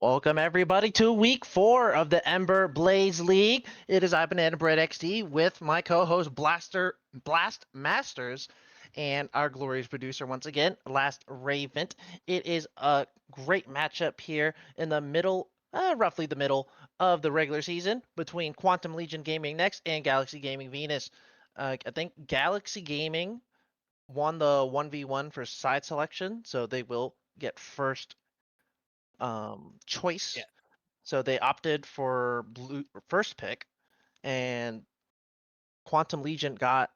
Welcome everybody to week 4 of the Ember Blaze League. It is I've been Ember at XD with my co-host Blast Masters and our glorious producer once again, Last Raven. It is a great matchup here in the middle, roughly the middle of the regular season between Quantum Legion Gaming Next and Galaxy Gaming Venus. I think Galaxy Gaming won the 1v1 for side selection, so they will get first choice. Yeah. So they opted for blue first pick, and Quantum Legion got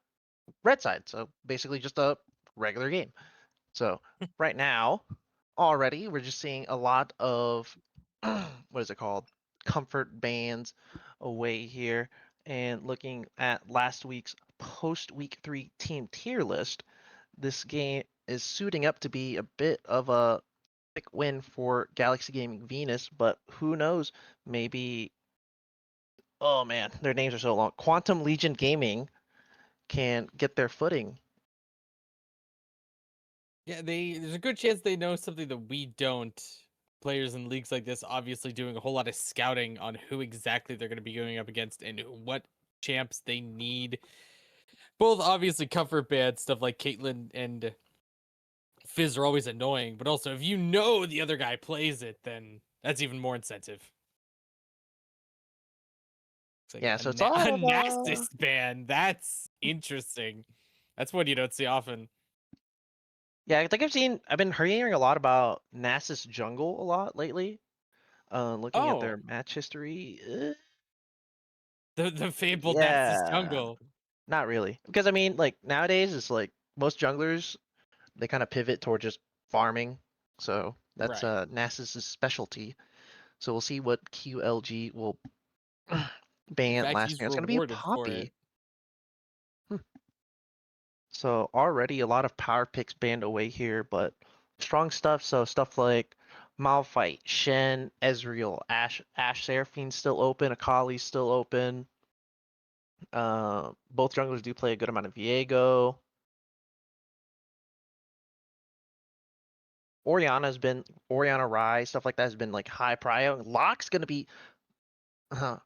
red side. So basically just a regular game. So right now, already we're just seeing a lot of what is it called? Comfort bands away here. And looking at last week's post week 3 team tier list, this game is suiting up to be a bit of a win for Galaxy Gaming Venus, but who knows? Maybe, oh man, their names are so long. Quantum Legion Gaming can get their footing. Yeah, there's a good chance they know something that we don't. Players in leagues like this obviously doing a whole lot of scouting on who exactly they're going to be going up against and what champs they need. Both obviously comfort bad stuff like Caitlyn and Fizz are always annoying, but also if you know the other guy plays it, then that's even more incentive. It's like Yeah, so it's all a Nasus ban. That's interesting. That's one you don't see often. Yeah, I think I've been hearing a lot about Nasus Jungle a lot lately. Looking at their match history. The fabled Nasus Yeah, jungle. not really. Because I mean, like nowadays, it's like most junglers, they kind of pivot toward just farming. So that's Right. Nasus' specialty. So we'll see what QLG will In ban fact, last he's game. It's gonna be rewarded for it. Poppy. So already a lot of power picks banned away here, but strong stuff. So stuff like Malphite, Shen, Ezreal, Ash Seraphine's still open, Akali's still open. Both junglers do play a good amount of Viego. Oriana Rai, stuff like that has been like high prio. Locke's gonna be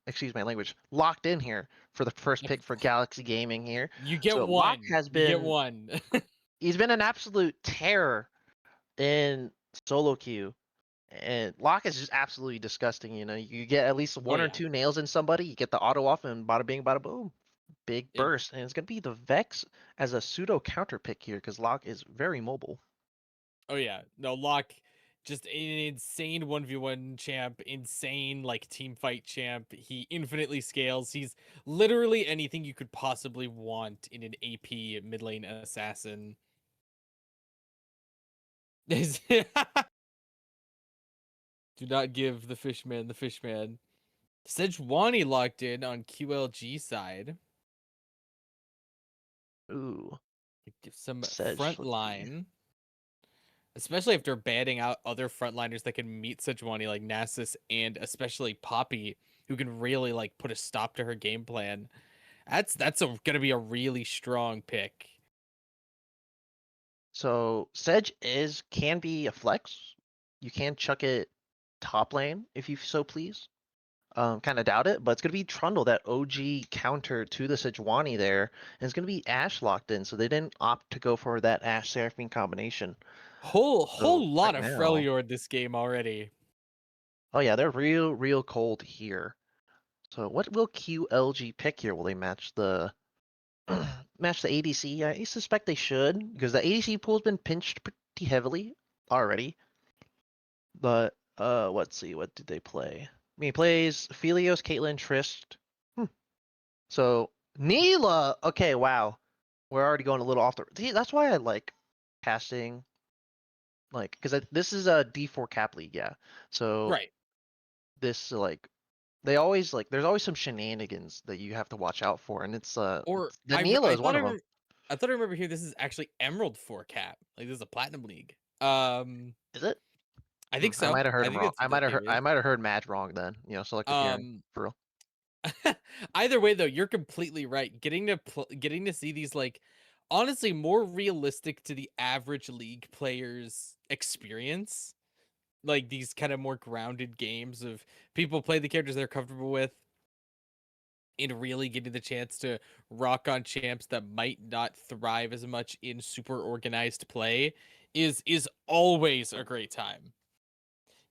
excuse my language, locked in here for the first pick for Galaxy Gaming here. You get So Locke one. has You get been one. he's been an absolute terror in solo queue. And Locke is just absolutely disgusting. You know, you get at least one or two nails in somebody, you get the auto off, and bada bing, bada boom, big burst. And it's gonna be the Vex as a pseudo counter pick here because Locke is very mobile. Oh yeah, no, Locke, just an insane 1v1 champ, insane like team fight champ. He infinitely scales. He's literally anything you could possibly want in an AP mid lane assassin. Do not give the fishman the fishman. Sejuani locked in on QLG side. Ooh, Give some Sedge. front line. Especially after banning out other frontliners that can meet Sejuani like Nasus and especially Poppy, who can really like put a stop to her game plan. That's gonna be a really strong pick. So Sedge can be a flex. You can chuck it top lane if you so please. Kind of doubt it, but it's gonna be Trundle, that OG counter to the Sejuani there, and it's gonna be Ashe locked in, so they didn't opt to go for that Ashe Seraphine combination. Whole So lot right of now, Freljord this game already. oh yeah, they're real cold here. So what will QLG pick here? Will they match the match the ADC? I suspect they should, because the ADC pool's been pinched pretty heavily already. But let's see, what did they play? I mean, he plays Phelios, Caitlyn, Trist. So Neela, okay, wow. We're already going a little off the. See, that's why I like casting like because this is a D4 cap league, yeah. So Right. this like they always like there's always some shenanigans that you have to watch out for, and Or it's the Nila is one of them. I thought I remember here this is actually Emerald 4 cap. Like this is a platinum league. Is it? I think I so. might have heard I him think wrong. that's what that tier I is. might have heard Mad wrong then. Selective hearing Um for real. Either way though, you're completely right. Getting to see these like honestly more realistic to the average league player's experience. Like these kind of more grounded games of people play the characters they're comfortable with and really getting the chance to rock on champs that might not thrive as much in super organized play is always a great time.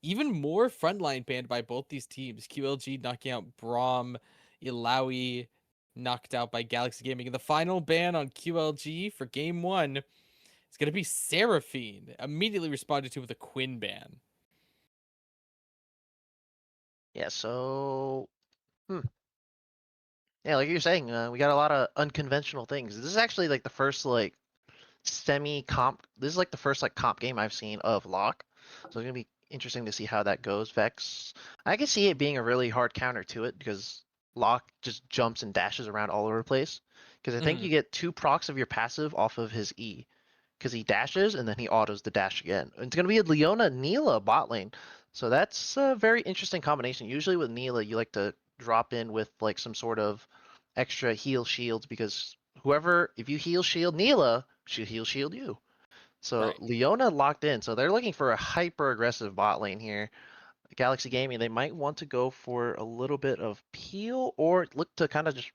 Even more frontline banned by both these teams. QLG knocking out Braum, Ilawi knocked out by Galaxy Gaming. And the final ban on QLG for game one is going to be Seraphine. Immediately responded to with a Quinn ban. Yeah. So, hmm. Yeah, like you're saying, we got a lot of unconventional things. This is actually like the first like semi comp. This is like the first like comp game I've seen of Lock, so it's gonna be interesting to see how that goes. Vex, I can see it being a really hard counter to it because Lock just jumps and dashes around all over the place. Because I think Mhm. you get two procs of your passive off of his E, because he dashes and then he autos the dash again. And it's gonna be a Leona Neela bot lane, so that's a very interesting combination. Usually with Neela, you like to drop in with like some sort of extra heal shields because whoever, if you heal shield Neela, she'll heal shield you. So Right. Leona locked in. So they're looking for a hyper aggressive bot lane here. Galaxy Gaming, they might want to go for a little bit of peel or look to kind of just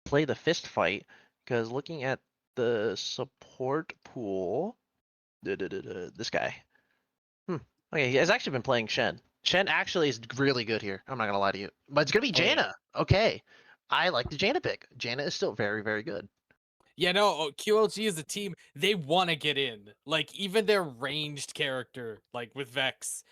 play the fist fight. Because looking at the support pool, this guy. Hmm. Okay, he has actually been playing Shen. Shen actually is really good here. I'm not gonna lie to you. But it's gonna be Oh yeah. Janna. Okay. I like the Janna pick. Janna is still very, very good. Yeah, no, QLG is a team, they want to get in. Like, even their ranged character, like with Vex,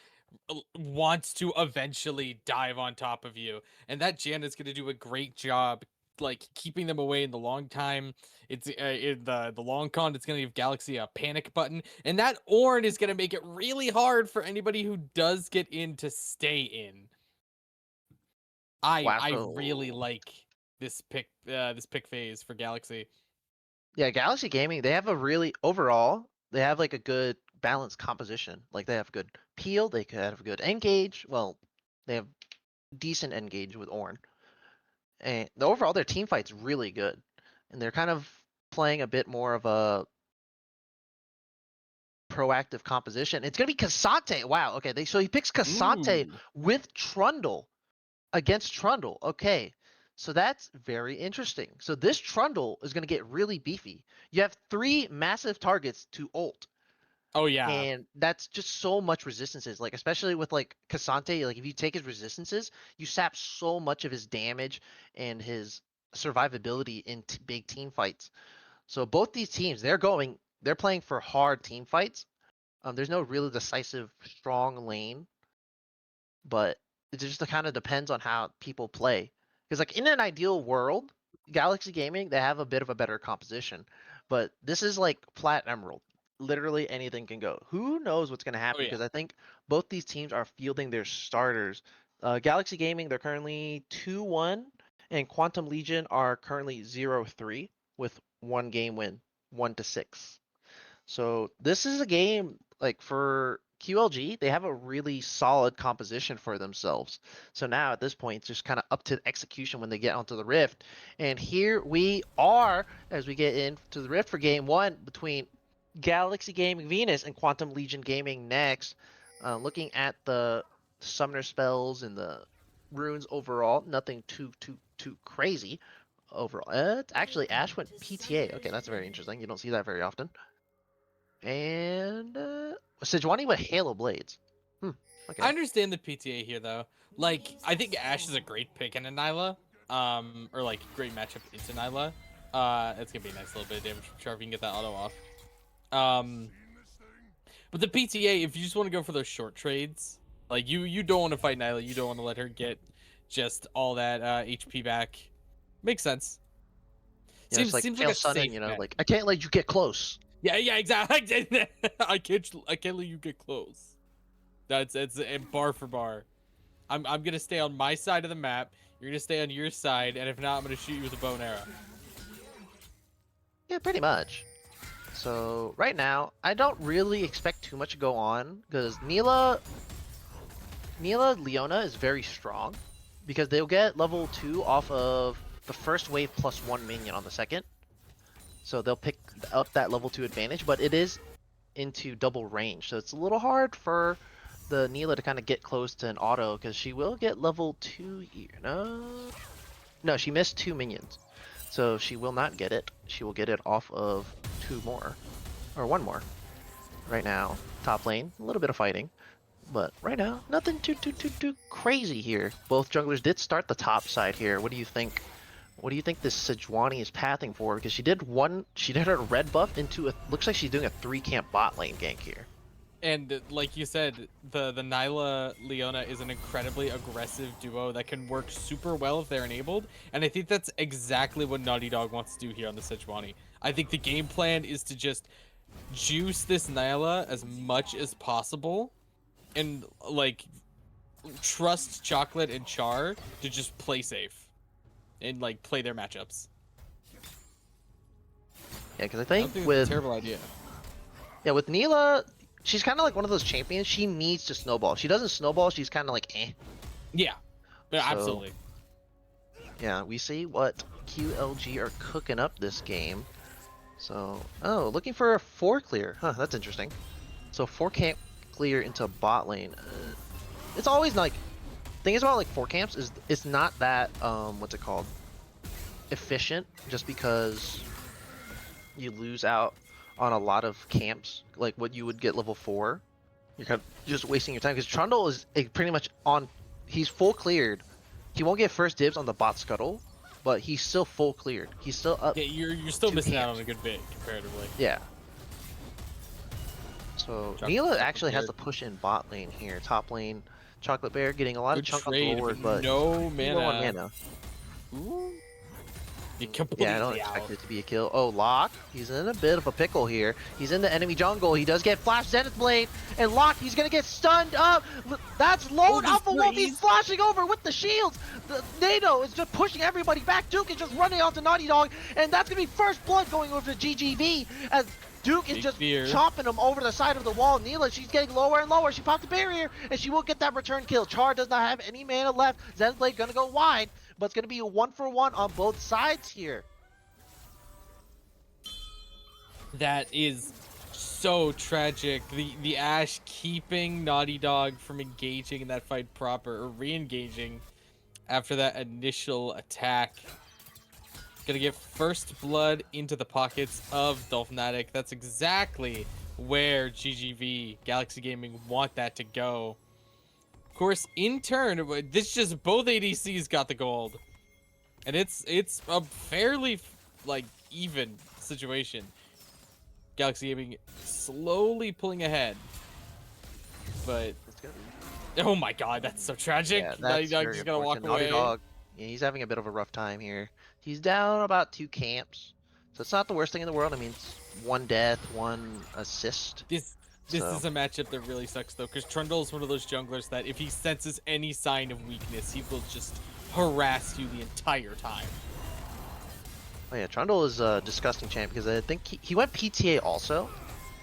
wants to eventually dive on top of you. And that Jan is going to do a great job, like, keeping them away in the long time. It's in the long con, it's going to give Galaxy a panic button. And that Ornn is going to make it really hard for anybody who does get in to stay in. Wow. I really So like this pick phase for Galaxy. yeah, Galaxy Gaming, they have a really overall, they have like a good balanced composition. Like they have good peel, they could have good engage. Well, they have decent engage with Ornn. And the overall their team fight's really good. And they're kind of playing a bit more of a proactive composition. It's gonna be Cassante. Wow, okay. So he picks Cassante Ooh. with Trundle against Trundle. Okay. So that's very interesting. So this Trundle is gonna get really beefy. You have three massive targets to ult. Oh yeah. And that's just so much resistances, like especially with like Cassante, like if you take his resistances, you sap so much of his damage and his survivability in big team fights. So both these teams, they're playing for hard team fights. There's no really decisive strong lane, but it just kind of depends on how people play. Because like in an ideal world, Galaxy Gaming they have a bit of a better composition, but this is like flat emerald. Literally anything can go. Who knows what's going to Oh happen? yeah. Because I think both these teams are fielding their starters. Galaxy Gaming they're currently 2-1, and Quantum Legion are currently 0-3 with one game win, 1-6. So this is a game like for QLG, they have a really solid composition for themselves. So now at this point, it's just kind of up to execution when they get onto the Rift. And here we are as we get into the Rift for game one between Galaxy Gaming Venus and Quantum Legion Gaming next. Looking at the summoner spells and the runes overall, nothing too crazy overall. It's actually Ash went PTA. Okay, that's very interesting. You don't see that very often. And Sejuani with Halo Blades. Hmm. I Okay. understand the PTA here though. Like, I think Ashe is a great pick in a Nyla. Or like great matchup into Nyla. It's gonna be a nice little bit of damage from Char if you can get that auto off. Um, but the PTA, if you just want to go for those short trades, like you don't want to fight Nyla, you don't want to let her get just all that HP back. Makes sense. It's like Seems like Kale a Sonnen, safe bet. like I can't let you get close. Yeah, exactly. I can't let you get close. It's bar for bar. I'm gonna stay on my side of the map. You're gonna stay on your side, and if not, I'm gonna shoot you with a bow and arrow. Yeah, pretty much. So right now, I don't really expect too much to go on because Neela Leona is very strong because they'll get level 2 off of the first wave plus 1 minion on the second. So they'll pick up that level 2 advantage, but it is into double range. So it's a little hard for the Neela to kind of get close to an auto because she will get level 2 here. No, she missed 2 minions. So she will not get it. She will get it off of 2 more. Or 1 more. Right now, top lane, a little bit of fighting. But right now, nothing too crazy here. Both junglers did start the top side here. What do you think? What do you think this Sejuani is pathing for? Because she did her red buff into a, looks like she's doing a 3-camp bot lane gank here. And like you said, the Nyla Leona is an incredibly aggressive duo that can work super well if they're enabled. And I think that's exactly what Naughty Dog wants to do here on the Sejuani. I think the game plan is to just juice this Nyla as much as possible and like trust Chocolate and Char to just play safe and like play their matchups. Yeah, because I I think think with it's a terrible idea. Yeah, with Neela, she's kind of like one of those champions. She needs to snowball. If she doesn't snowball, she's kind of like eh. Yeah, So, absolutely. Yeah, we see what QLG are cooking up this game. So, oh, looking for a 4 clear. Huh, that's interesting. So 4 camp clear into bot lane. It's always like, thing is about like 4 camps is it's not that what's it called, efficient, just because you lose out on a lot of camps like what you would get level 4. You're kind of just wasting your time because Trundle is pretty much on, he's full cleared. He won't get first dibs on the bot scuttle, but he's still full cleared. He's still up. Yeah, you're still 2 missing out camps. on a good bit comparatively. Yeah. So Neela actually has to push in bot lane here. Top lane, Chocolate Bear getting a lot Good of chunk trade, on board, but but no he's low on mana. mana. Ooh. You completely Yeah, I don't out. expect it to be a kill. Oh, Locke, he's in a bit of a pickle here. He's in the enemy jungle. He does get Flash Zenith Blade, and Locke, he's gonna get stunned up. That's Lone this Alpha Wolf. He's freeze. flashing over with the shields. The NATO is just pushing everybody back. Duke is just running onto Naughty Dog, and that's gonna be first blood going over to GGV as Duke is Big just fear. chopping him over the side of the wall. Neela, she's getting lower and lower. She popped the barrier, and she will get that return kill. Char does not have any mana left. Zenith Blade gonna go wide, but it's gonna be a 1-for-1 on both sides here. That is so tragic. The Ashe keeping Naughty Dog from engaging in that fight proper, or re-engaging after that initial attack. Gonna get first blood into the pockets of Dolphinatic. That's exactly where GGV, Galaxy Gaming, want that to go. Of course, in turn, this just both ADCs got the gold. And it's a fairly like even situation. Galaxy Gaming slowly pulling ahead. But oh my god, that's so tragic. Yeah, Naughty that's Dog very just gotta walk unfortunate. Naughty away. Dog, yeah, he's having a bit of a rough time here. He's down about 2 camps, so it's not the worst thing in the world. I mean, it's 1 death, 1 assist. This So- is a matchup that really sucks though, because Trundle is one of those junglers that if he senses any sign of weakness, he will just harass you the entire time. Oh yeah, Trundle is a disgusting champ because I think he went PTA also.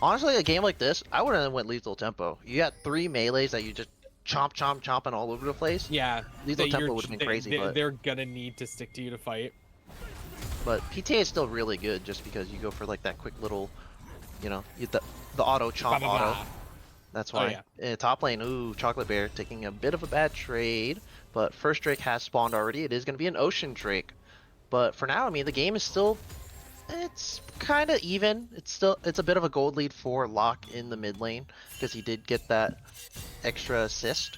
Honestly, a game like this, I would have went lethal tempo. You got 3 melees that you just chomping all over the place. Yeah, Lethal that tempo you're- would have been they- crazy, they- but they're gonna need to stick to you to fight. PTA is still really good just because you go for like that quick little, you know, the auto chomp Bah, bah, auto. bah. That's Oh, why. Top lane, ooh, Chocolate Bear taking a bit of a bad trade, but first Drake has spawned already. It is going to be an Ocean Drake, but for now, I mean, the game is still, it's kind of even. It's a bit of a gold lead for Locke in the mid lane because he did get that extra assist,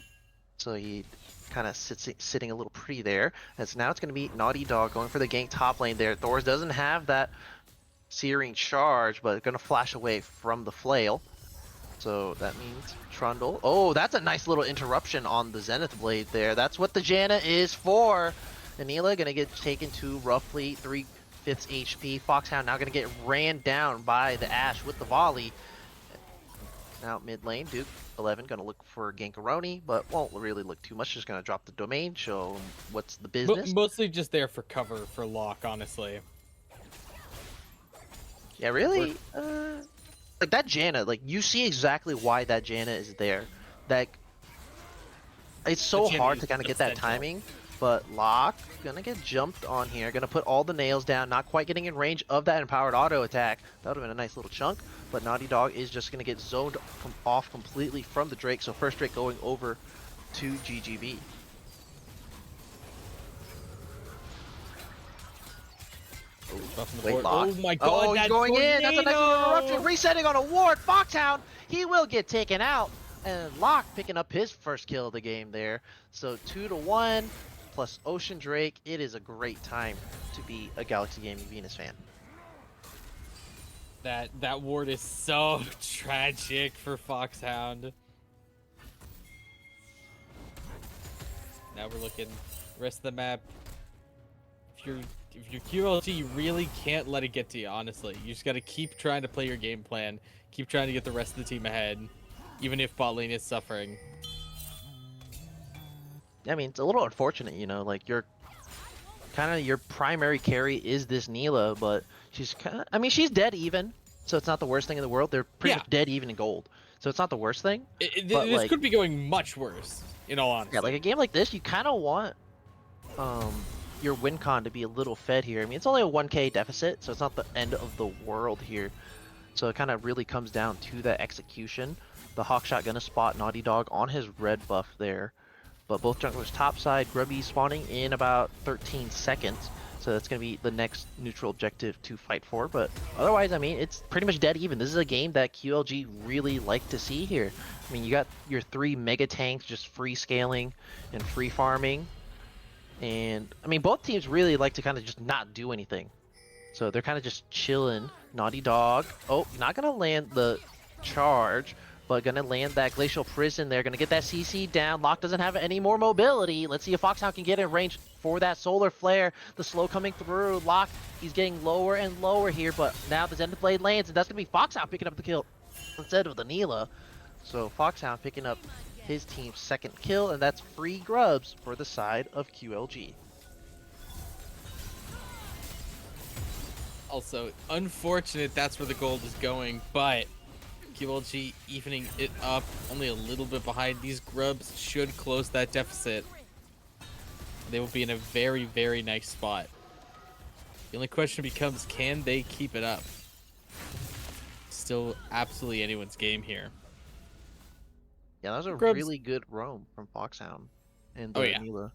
so he kind of sitting a little pretty there. As now it's going to be Naughty Dog going for the gank top lane there. Thors doesn't have that searing charge, but going to flash away from the flail. So that means Trundle. Oh, that's a nice little interruption on the Zenith Blade there. That's what the Janna is for. Anila gonna get taken to roughly Fifth's HP. Foxhound now going to get ran down by the Ashe with the volley. Now mid lane, Duke 11 going to look for Gankaroni, but won't really look too much. Just going to drop the domain, show him what's the business. Mostly just there for cover for Locke, honestly. Yeah, really? Like that Janna, like you see exactly why that Janna is there. That it's so hard to kind of get that timing, but Locke gonna get jumped on here, gonna put all the nails down, not quite getting in range of that empowered auto attack. That would have been a nice little chunk, but Naughty Dog is just gonna get zoned off completely from the Drake, so first Drake going over to GGB. Wait, Locke. Oh my god, oh, he's going in. That's a nice little interruption. Resetting on a ward. Foxhound, he will get taken out. And Locke picking up his first kill of the game there. So 2-1 plus Ocean Drake. It is a great time to be a Galaxy Gaming Venus fan. That ward is so tragic for Foxhound. Now we're looking rest of the map. If you're QLG, you really can't let it get to you, honestly. You just gotta keep trying to play your game plan. Keep trying to get the rest of the team ahead, even if bot lane is suffering. I mean, it's a little unfortunate, you know, like your primary carry is this Neela, but she's I mean, she's dead even, so it's not the worst thing in the world. They're pretty much dead even in gold, so it's not the worst thing. This could be going much worse, in all honesty. Yeah, like a game like this, you kind of want your win con to be a little fed here. I mean, it's only a 1k deficit, so it's not the end of the world here. So it kind of really comes down to the execution. The Hawkshot gonna spot Naughty Dog on his red buff there. But both junglers topside, Grubby spawning in about 13 seconds. So that's going to be the next neutral objective to fight for. But otherwise, I mean, it's pretty much dead even. This is a game that QLG really like to see here. I mean, you got your 3 mega tanks just free scaling and free farming. And, I mean, both teams really like to kind of just not do anything. So they're kind of just chilling. Naughty Dog. Oh, not going to land the charge, but going to land that Glacial Prison there. Going to get that CC down. Locke doesn't have any more mobility. Let's see if Foxhound can get in range for that Solar Flare. The slow coming through. Locke, he's getting lower and lower here, but now the Zenith Blade lands, and that's going to be Foxhound picking up the kill instead of the Neela. So Foxhound picking up his team's second kill, and that's free grubs for the side of QLG. Also, unfortunate that's where the gold is going, but QLG evening it up, only a little bit behind. These grubs should close that deficit. They will be in a very, very nice spot. The only question becomes, can they keep it up? Still absolutely anyone's game here. Yeah, that was a Grubs. really good roam from Foxhound and the Neela.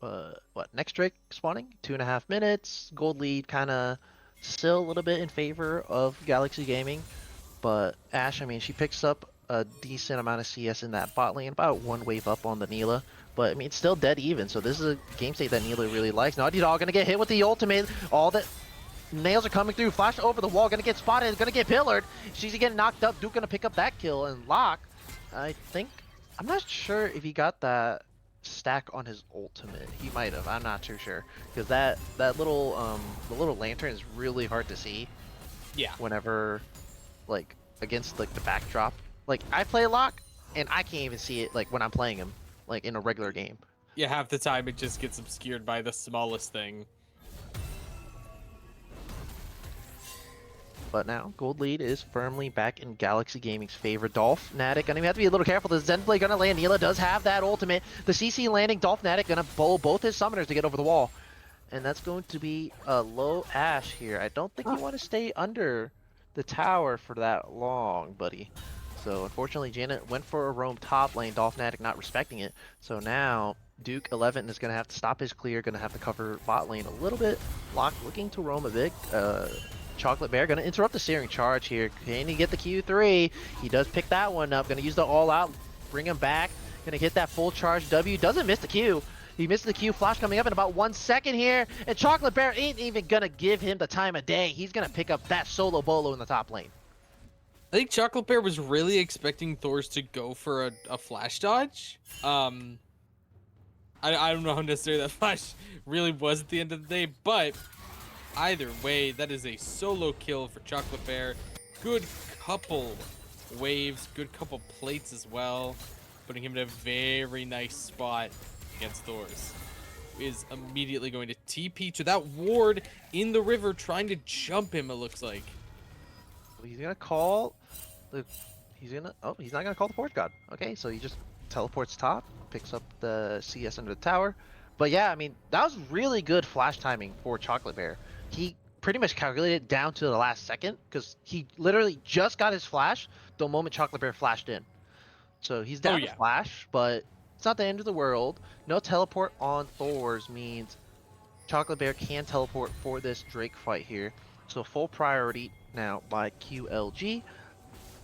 What, next Drake spawning? 2.5 minutes. Gold lead kind of still a little bit in favor of Galaxy Gaming. But Ashe, I mean, she picks up a decent amount of CS in that bot lane, about 1 wave up on the Neela. But, I mean, it's still dead even, so this is a game state that Neela really likes. Naughty Dog gonna get hit with the ultimate. All the nails are coming through. Flash over the wall, gonna get spotted, gonna get pillared. She's getting knocked up. Duke gonna pick up that kill, and Locke, I think, I'm not sure if he got that stack on his ultimate. He might have. I'm not too sure, because that little the little lantern is really hard to see. Yeah. Whenever, like, against like the backdrop. Like, I play Locke, and I can't even see it like when I'm playing him, like in a regular game. Yeah, half the time it just gets obscured by the smallest thing. But now, gold lead is firmly back in Galaxy Gaming's favor. Dolph Fnatic gonna have to be a little careful. The Zen Blade gonna land. Neela does have that ultimate. The CC landing. Dolph Fnatic gonna bowl both his summoners to get over the wall. And that's going to be a low Ashe here. I don't think you want to stay under the tower for that long, buddy. So unfortunately, Janet went for a roam top lane. Dolph Fnatic not respecting it. So now, Duke 11 is gonna have to stop his clear. Gonna have to cover bot lane a little bit. Locke looking to roam a bit. Chocolate Bear gonna interrupt the searing charge here. Can he get the Q3? He does pick that one up. Gonna use the all out, bring him back. Gonna hit that full charge W. Doesn't miss the Q. He missed the Q. Flash coming up in about 1 second here. And Chocolate Bear ain't even gonna give him the time of day. He's gonna pick up that solo bolo in the top lane. I think Chocolate Bear was really expecting Thors to go for a flash dodge. I don't know how necessary that flash really was at the end of the day, but either way, that is a solo kill for Chocolate Bear. Good couple waves, good couple plates as well, putting him in a very nice spot against Thor's. Is immediately going to TP to that ward in the river, trying to jump him, it looks like. He's gonna call the. He's gonna. Oh, he's not gonna call the Forge God. Okay, so he just teleports top, picks up the CS under the tower. But yeah, I mean that was really good flash timing for Chocolate Bear. He pretty much calculated it down to the last second because he literally just got his flash the moment Chocolate Bear flashed in. So he's down to flash, but it's not the end of the world. No teleport on Thor's means Chocolate Bear can teleport for this Drake fight here. So full priority now by QLG.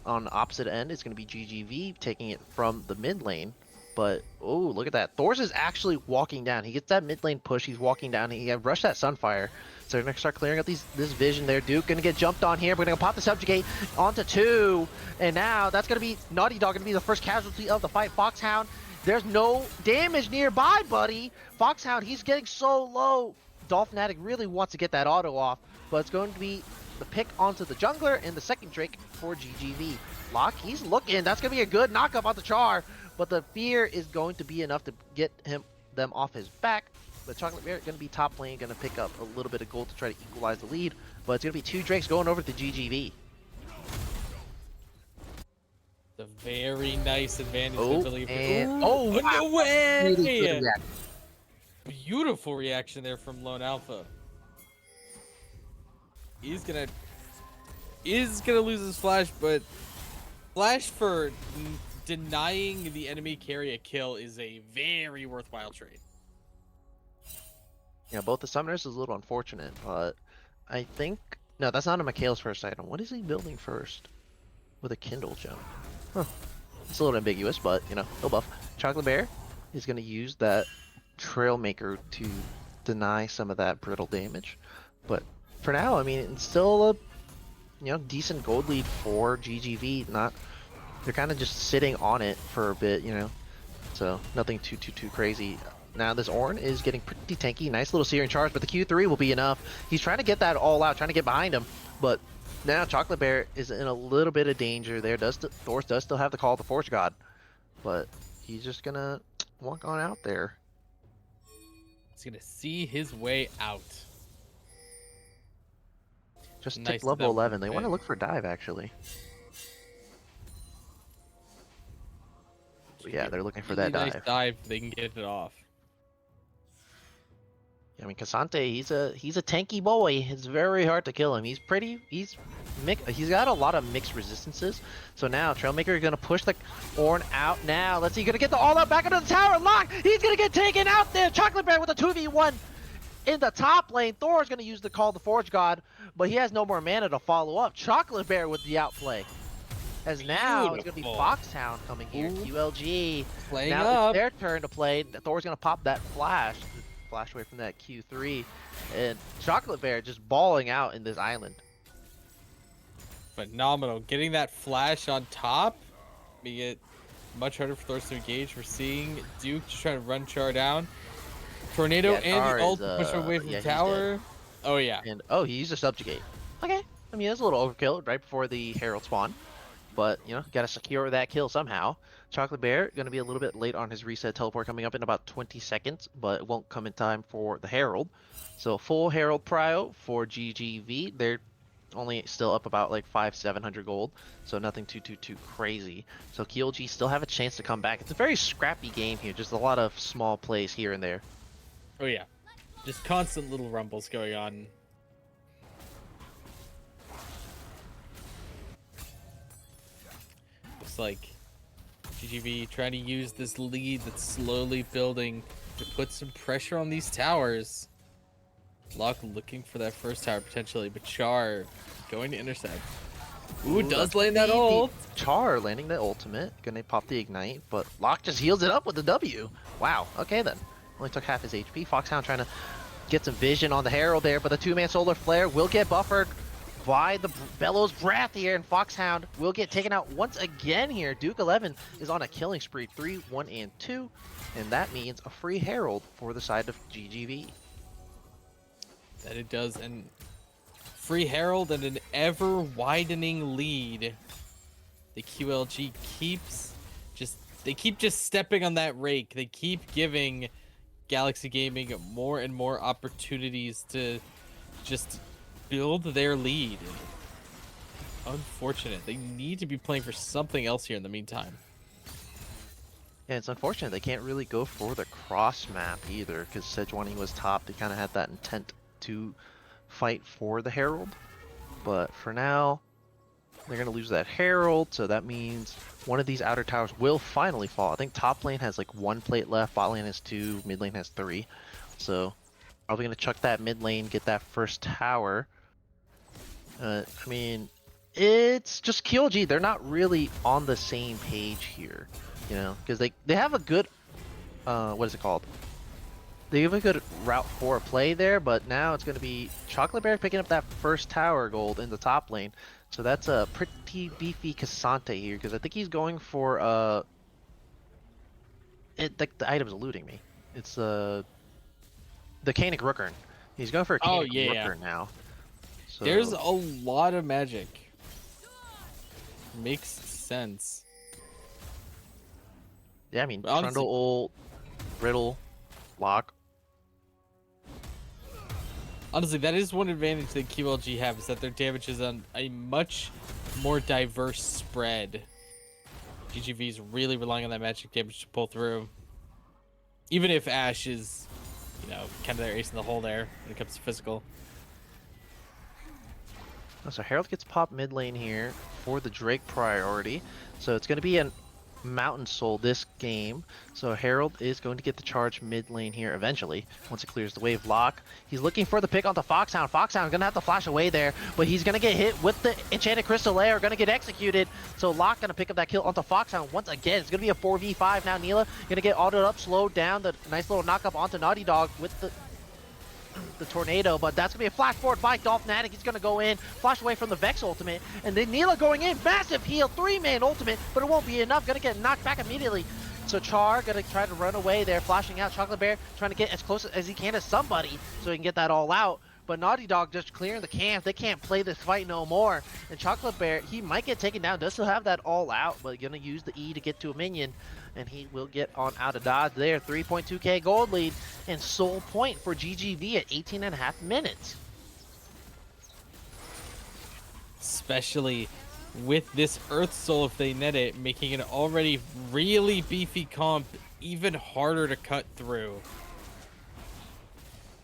On the opposite end, it's going to be GGV taking it from the mid lane. But, oh, look at that. Thor's is actually walking down. He gets that mid lane push. He's walking down. He rushed that Sunfire. So they're going to start clearing up this vision there. Duke going to get jumped on here. We're going to pop the Subjugate onto 2. And now that's going to be Naughty Dog going to be the first casualty of the fight. Foxhound, there's no damage nearby, buddy. Foxhound, he's getting so low. Dolphinatic really wants to get that auto off. But it's going to be the pick onto the jungler and the second Drake for GGV. Locke, he's looking. That's going to be a good knockup on the Char. But the fear is going to be enough to get them off his back. But Chocolate Bear going to be top lane, going to pick up a little bit of gold to try to equalize the lead. But it's going to be 2 Drakes going over to GGV. The very nice advantage. Oh, wow. No way! Really Beautiful reaction there from Lone Alpha. He's gonna lose his flash, but flash for denying the enemy carry a kill is a very worthwhile trade. Yeah, both the summoners is a little unfortunate, but I think no, that's not a Mikhail's first item. What is he building first? With a Kindle gem. Huh. It's a little ambiguous, but you know, he'll buff. Chocolate Bear is gonna use that Trailmaker to deny some of that brittle damage. But for now, I mean, it's still a decent gold lead for GGV. They're kind of just sitting on it for a bit, so nothing too crazy. Now this Ornn is getting pretty tanky. Nice little Searing Charge, but the Q3 will be enough. He's trying to get that all out, trying to get behind him, but now Chocolate Bear is in a little bit of danger there. Thor does still have the call of the Forge God, but he's just gonna walk on out there. He's gonna see his way out. Just nice tick level 11. They want to look for dive, actually. Yeah, they're looking for that dive. Nice dive, they can get it off. I mean, Cassante, he's a tanky boy. It's very hard to kill him. He's got a lot of mixed resistances. So now Trailmaker is gonna push the Ornn out. Now let's see, gonna get the all out back into the tower. Lock. He's gonna get taken out there. Chocolate Bear with a 2v1 in the top lane. Thor's gonna use the call of the Forge God, but he has no more mana to follow up. Chocolate Bear with the outplay. As now it's gonna be Foxhound coming here. QLG playing now up. It's their turn to play. Thor's gonna pop that flash away from that Q3, and Chocolate Bear just balling out in this island. Phenomenal. Getting that flash on top, making it much harder for Thor to engage. We're seeing Duke just trying to run Char down. Tornado and the ult push away from the tower. Oh yeah. And he used a Subjugate. Okay. I mean, it's a little overkill right before the Herald spawn. But, gotta secure that kill somehow. Chocolate Bear gonna be a little bit late on his reset teleport coming up in about 20 seconds, but it won't come in time for the Herald. So full Herald prio for GGV. They're only still up about like 500-700 gold, so nothing too crazy. So QLG still have a chance to come back. It's a very scrappy game here, just a lot of small plays here and there. Oh yeah, just constant little rumbles going on. Looks like GGV trying to use this lead that's slowly building to put some pressure on these towers. Locke looking for that first tower potentially, but Char going to intercept. Ooh, does land that ult. Char landing the ultimate, gonna pop the ignite, but Locke just heals it up with the W. Wow, okay then. Only took half his HP. Foxhound trying to get some vision on the Herald there, but the 2-man solar flare will get buffered. by the Bellows Breath here, and Foxhound will get taken out once again here. Duke 11 is on a killing spree, 3, 1, and 2, and that means a free Herald for the side of GGV. That it does, and free Herald and an ever widening lead. The QLG keep just stepping on that rake. They keep giving Galaxy Gaming more and more opportunities to just build their lead. Unfortunate. They need to be playing for something else here in the meantime. Yeah, it's unfortunate they can't really go for the cross map either, because Sejuani was top. They kind of had that intent to fight for the Herald, but for now they're going to lose that Herald, so that means one of these outer towers will finally fall. I think top lane has like 1 plate left, bot lane has 2, mid lane has 3, so probably going to chuck that mid lane, get that first tower. I mean, it's just QLG, they're not really on the same page here, you know, because they have a good what is it called, they have a good route for a play there, but now it's going to be Chocolate Bear picking up that first tower gold in the top lane. So that's a pretty beefy Cassante here, because I think he's going for the item's eluding me. It's the Canic Rookern. He's going for a Canic Rookern now. So there's a lot of magic. Makes sense. Yeah, I mean, Honestly, Trundle ult, Riddle, Lock. Honestly, that is one advantage that QLG have, is that their damage is on a much more diverse spread. GGV is really relying on that magic damage to pull through. Even if Ashe is, you know, kind of their ace in the hole there when it comes to physical. So Herald gets popped mid lane here for the Drake priority. So it's going to be a Mountain Soul this game. So Herald is going to get the charge mid lane here eventually once it clears the wave. Lock, he's looking for the pick onto Foxhound. Foxhound gonna have to flash away there, but he's gonna get hit with the Enchanted Crystal Lair, gonna get executed. So Lock gonna pick up that kill onto Foxhound once again. It's gonna be a 4v5 now. Neela gonna get autoed up, slowed down. The nice little knock up onto Naughty Dog with the tornado, but that's gonna be a flash forward by Dolph Natic. He's gonna go in, flash away from the Vex ultimate, and then Neela going in, massive heal, 3-man ultimate, but it won't be enough. Gonna get knocked back immediately. So Char gonna try to run away there, flashing out. Chocolate Bear trying to get as close as he can to somebody so he can get that all out. But Naughty Dog just clearing the camp. They can't play this fight no more. And Chocolate Bear, he might get taken down. Does still have that all out, but gonna use the E to get to a minion. And he will get on out of dodge there. 3.2k gold lead and soul point for GGV at 18.5 minutes. Especially with this Earth Soul, if they net it, making an already really beefy comp even harder to cut through.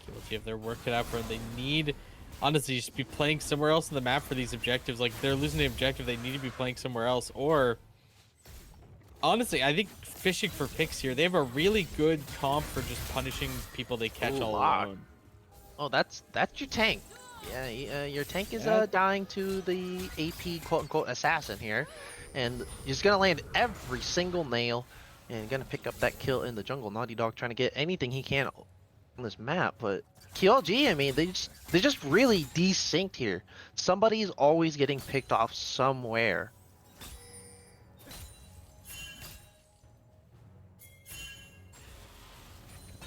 QLG have their work cut out for them. They need, honestly, just be playing somewhere else on the map for these objectives. Like, if they're losing the objective, they need to be playing somewhere else. Or, honestly, I think fishing for picks here. They have a really good comp for just punishing people they catch all alone. Oh, that's your tank. Yeah, your tank is dying to the AP quote-unquote assassin here. And he's going to land every single nail and going to pick up that kill in the jungle. Naughty Dog trying to get anything he can on this map, but QLG, I mean, they just really desynced here. Somebody's always getting picked off somewhere.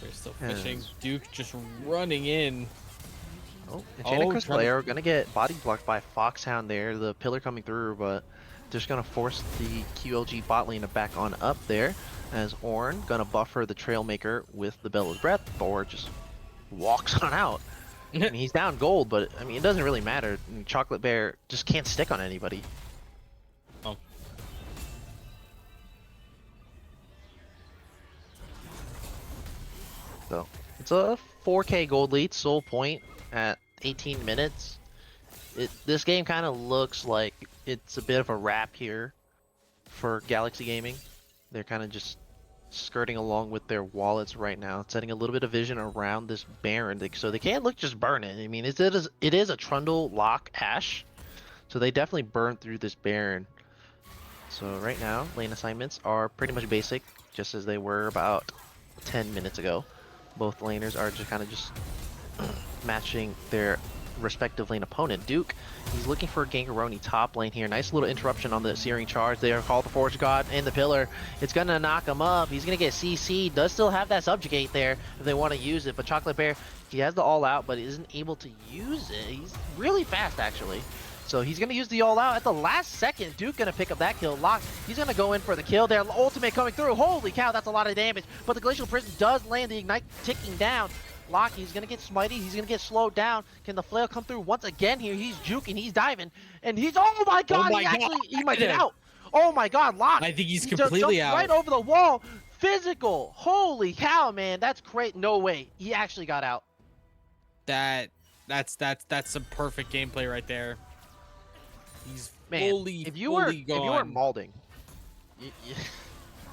They're still fishing. Duke just running in. Oh, Enchanted Crystal Lair gonna get body blocked by Foxhound there. The pillar coming through, but just gonna force the QLG bot lane to back on up there. As Ornn gonna buffer the Trailmaker with the Bellows Breath. Thor just walks on out. I mean, he's down gold, but I mean, it doesn't really matter. I mean, Chocolate Bear just can't stick on anybody. Oh. So it's a 4k gold lead, soul point at 18 minutes. This game kind of looks like it's a bit of a wrap here for Galaxy Gaming. They're kind of just skirting along with their wallets right now, setting a little bit of vision around this Baron, so they can't look just burn it. I mean, it is a Trundle Lock Ashe, so they definitely burn through this Baron. So right now, lane assignments are pretty much basic, just as they were about 10 minutes ago. Both laners are just kind of matching their respective lane opponent. Duke, he's looking for a Gangaroni top lane here. Nice little interruption on the Searing Charge there. Call the Forge God and the Pillar. It's going to knock him up. He's going to get CC. Does still have that Subjugate there if they want to use it. But Chocolate Bear, he has the All Out, but isn't able to use it. He's really fast, actually. So he's going to use the All Out at the last second. Duke going to pick up that kill. Lock, he's going to go in for the kill there. Ultimate coming through. Holy cow, that's a lot of damage. But the Glacial Prison does land the Ignite ticking down. Lock, he's going to get smitey. He's going to get slowed down. Can the flail come through once again here? He's juking. He's diving. And he's, oh my god, he might get out. Oh my god, Lock. I think he's completely out. Right over the wall. Physical. Holy cow, man. That's great. No way. He actually got out. That's some perfect gameplay right there. He's fully, if you weren't malding.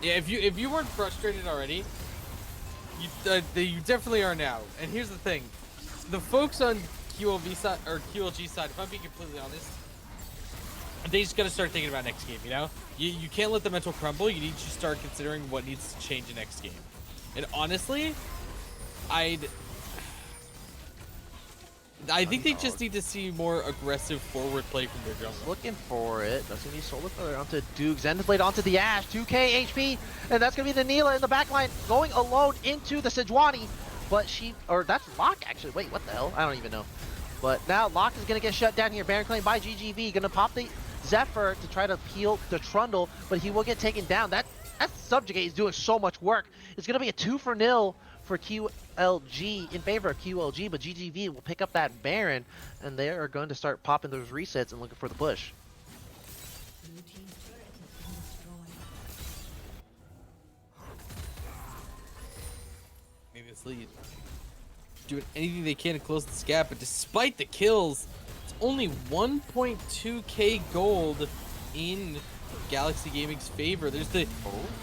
Yeah, if you weren't frustrated already, you definitely are now. And here's the thing, the folks on QLV side or QLG side, if I'm being completely honest, they just gotta start thinking about next game. You know, you can't let the mental crumble. You need to start considering what needs to change in next game. And honestly, I think they just need to see more aggressive forward play from their jungle. Looking for it. That's going to be Solar Flare onto Duke. Xenoblade onto the Ashe. 2k HP. And that's going to be the Neela in the backline going alone into the Sejuani. But that's Locke actually. Wait, what the hell? I don't even know. But now Locke is going to get shut down here. Baron claim by GGV. Going to pop the Zephyr to try to peel the Trundle. But he will get taken down. That Subjugate is doing so much work. It's going to be a 2-0 for QLG in favor of QLG, but GGV will pick up that Baron, and they are going to start popping those resets and looking for the push. Maybe it's lead. Doing anything they can to close this gap, but despite the kills, it's only 1.2k gold in Galaxy Gaming's favor. There's the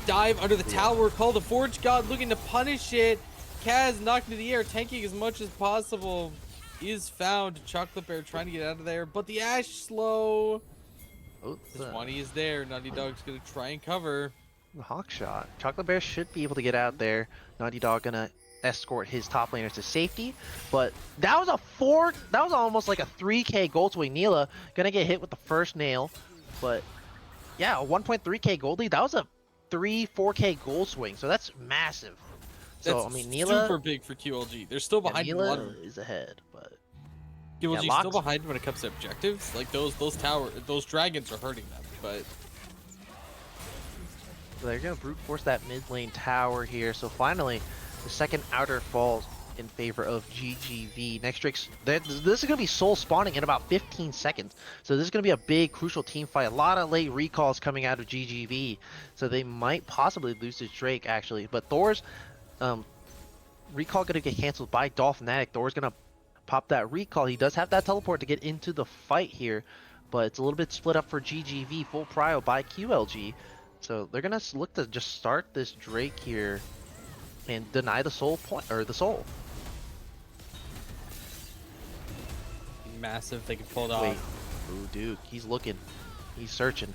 dive under the tower. Call the Forge God looking to punish it. Kaz knocked into the air, tanking as much as possible. Is found. Chocolate Bear trying to get out of there, but the Ashe slow. Sejuani is there. Naughty Dog's gonna try and cover. The Hawk shot. Chocolate Bear should be able to get out there. Naughty Dog gonna escort his top laners to safety, but that was almost like a 3k gold swing. Neela gonna get hit with the first nail, but yeah, a 1.3k gold lead. That was a 4k gold swing, so that's massive. So that's, I mean, Neela super big for QLG. They're still behind. Neela is ahead, but QLG still behind when it comes to objectives. Like those dragons are hurting them, but they're gonna brute force that mid lane tower here. So finally, the second outer falls in favor of GGV. Next Drake's, this is going to be soul spawning in about 15 seconds. So this is going to be a big, crucial team fight. A lot of late recalls coming out of GGV. So they might possibly lose to Drake, actually. But Thor's recall going to get canceled by Dolphinatic. Thor's going to pop that recall. He does have that teleport to get into the fight here. But it's a little bit split up for GGV. Full prio by QLG. So they're going to look to just start this Drake here and deny the soul point, or the soul. Massive, they can pull it off. Wait, ooh, Duke, he's looking, he's searching.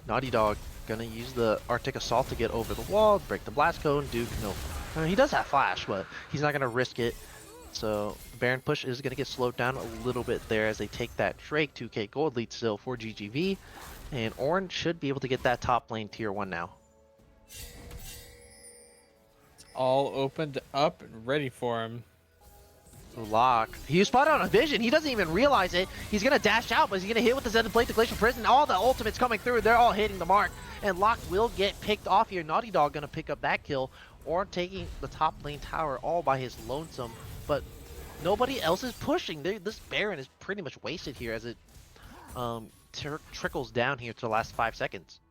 Naughty Dog gonna use the Arctic Assault to get over the wall, break the blast cone. Duke, no, I mean, he does have flash, but he's not gonna risk it. So Baron push is gonna get slowed down a little bit there as they take that Drake. 2k gold lead still for GGV, and Orange should be able to get that top lane tier 1 now. It's all opened up and ready for him. Lock. He was spotted on a vision. He doesn't even realize it. He's going to dash out, but he's going to hit with the Zen Blade to Glacial Prison. All the ultimates coming through. They're all hitting the mark. And Lock will get picked off here. Naughty Dog going to pick up that kill, or taking the top lane tower all by his lonesome. But nobody else is pushing. This Baron is pretty much wasted here as it trickles down here to the last 5 seconds.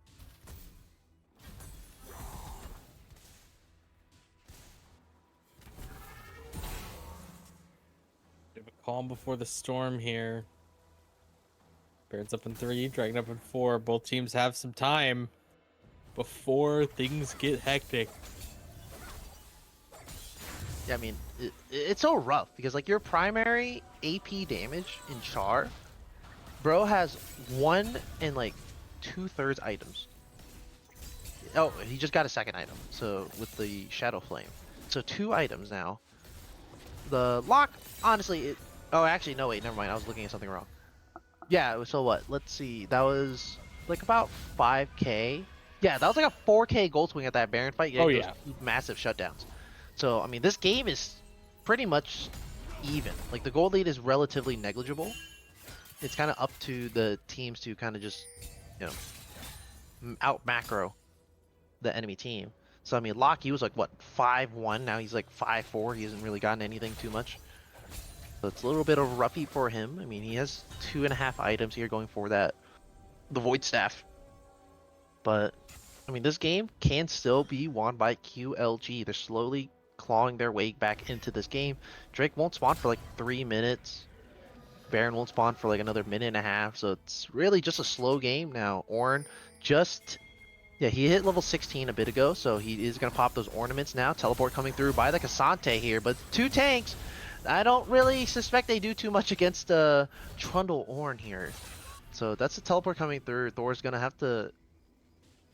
Calm before the storm here. Baron's up in 3, Dragon up in 4. Both teams have some time before things get hectic. Yeah, I mean, it's so rough because like your primary AP damage in Char, bro has 1 and like 2/3 items. Oh, he just got a second item. So with the Shadow Flame, so 2 items now. The Lock, honestly, Oh, actually, no, wait, never mind. I was looking at something wrong. Yeah, so what? Let's see. That was like about 5K. Yeah, that was like a 4K gold swing at that Baron fight, Oh getting those yeah. two massive shutdowns. So, I mean, this game is pretty much even. Like, the gold lead is relatively negligible. It's kind of up to the teams to kind of just, you know, out macro the enemy team. So, I mean, Locke, he was like, what, 5-1? Now he's like 5-4. He hasn't really gotten anything too much. So it's a little bit of roughy for him. I mean, he has 2.5 items here going for the Void Staff. But, I mean, this game can still be won by QLG. They're slowly clawing their way back into this game. Drake won't spawn for like 3 minutes. Baron won't spawn for like another minute and a half. So it's really just a slow game now. Ornn just... Yeah, he hit level 16 a bit ago, so he is going to pop those ornaments now. Teleport coming through by the Cassante here, but 2 tanks. I don't really suspect they do too much against Trundle Ornn here. So that's a teleport coming through. Thor's going to have to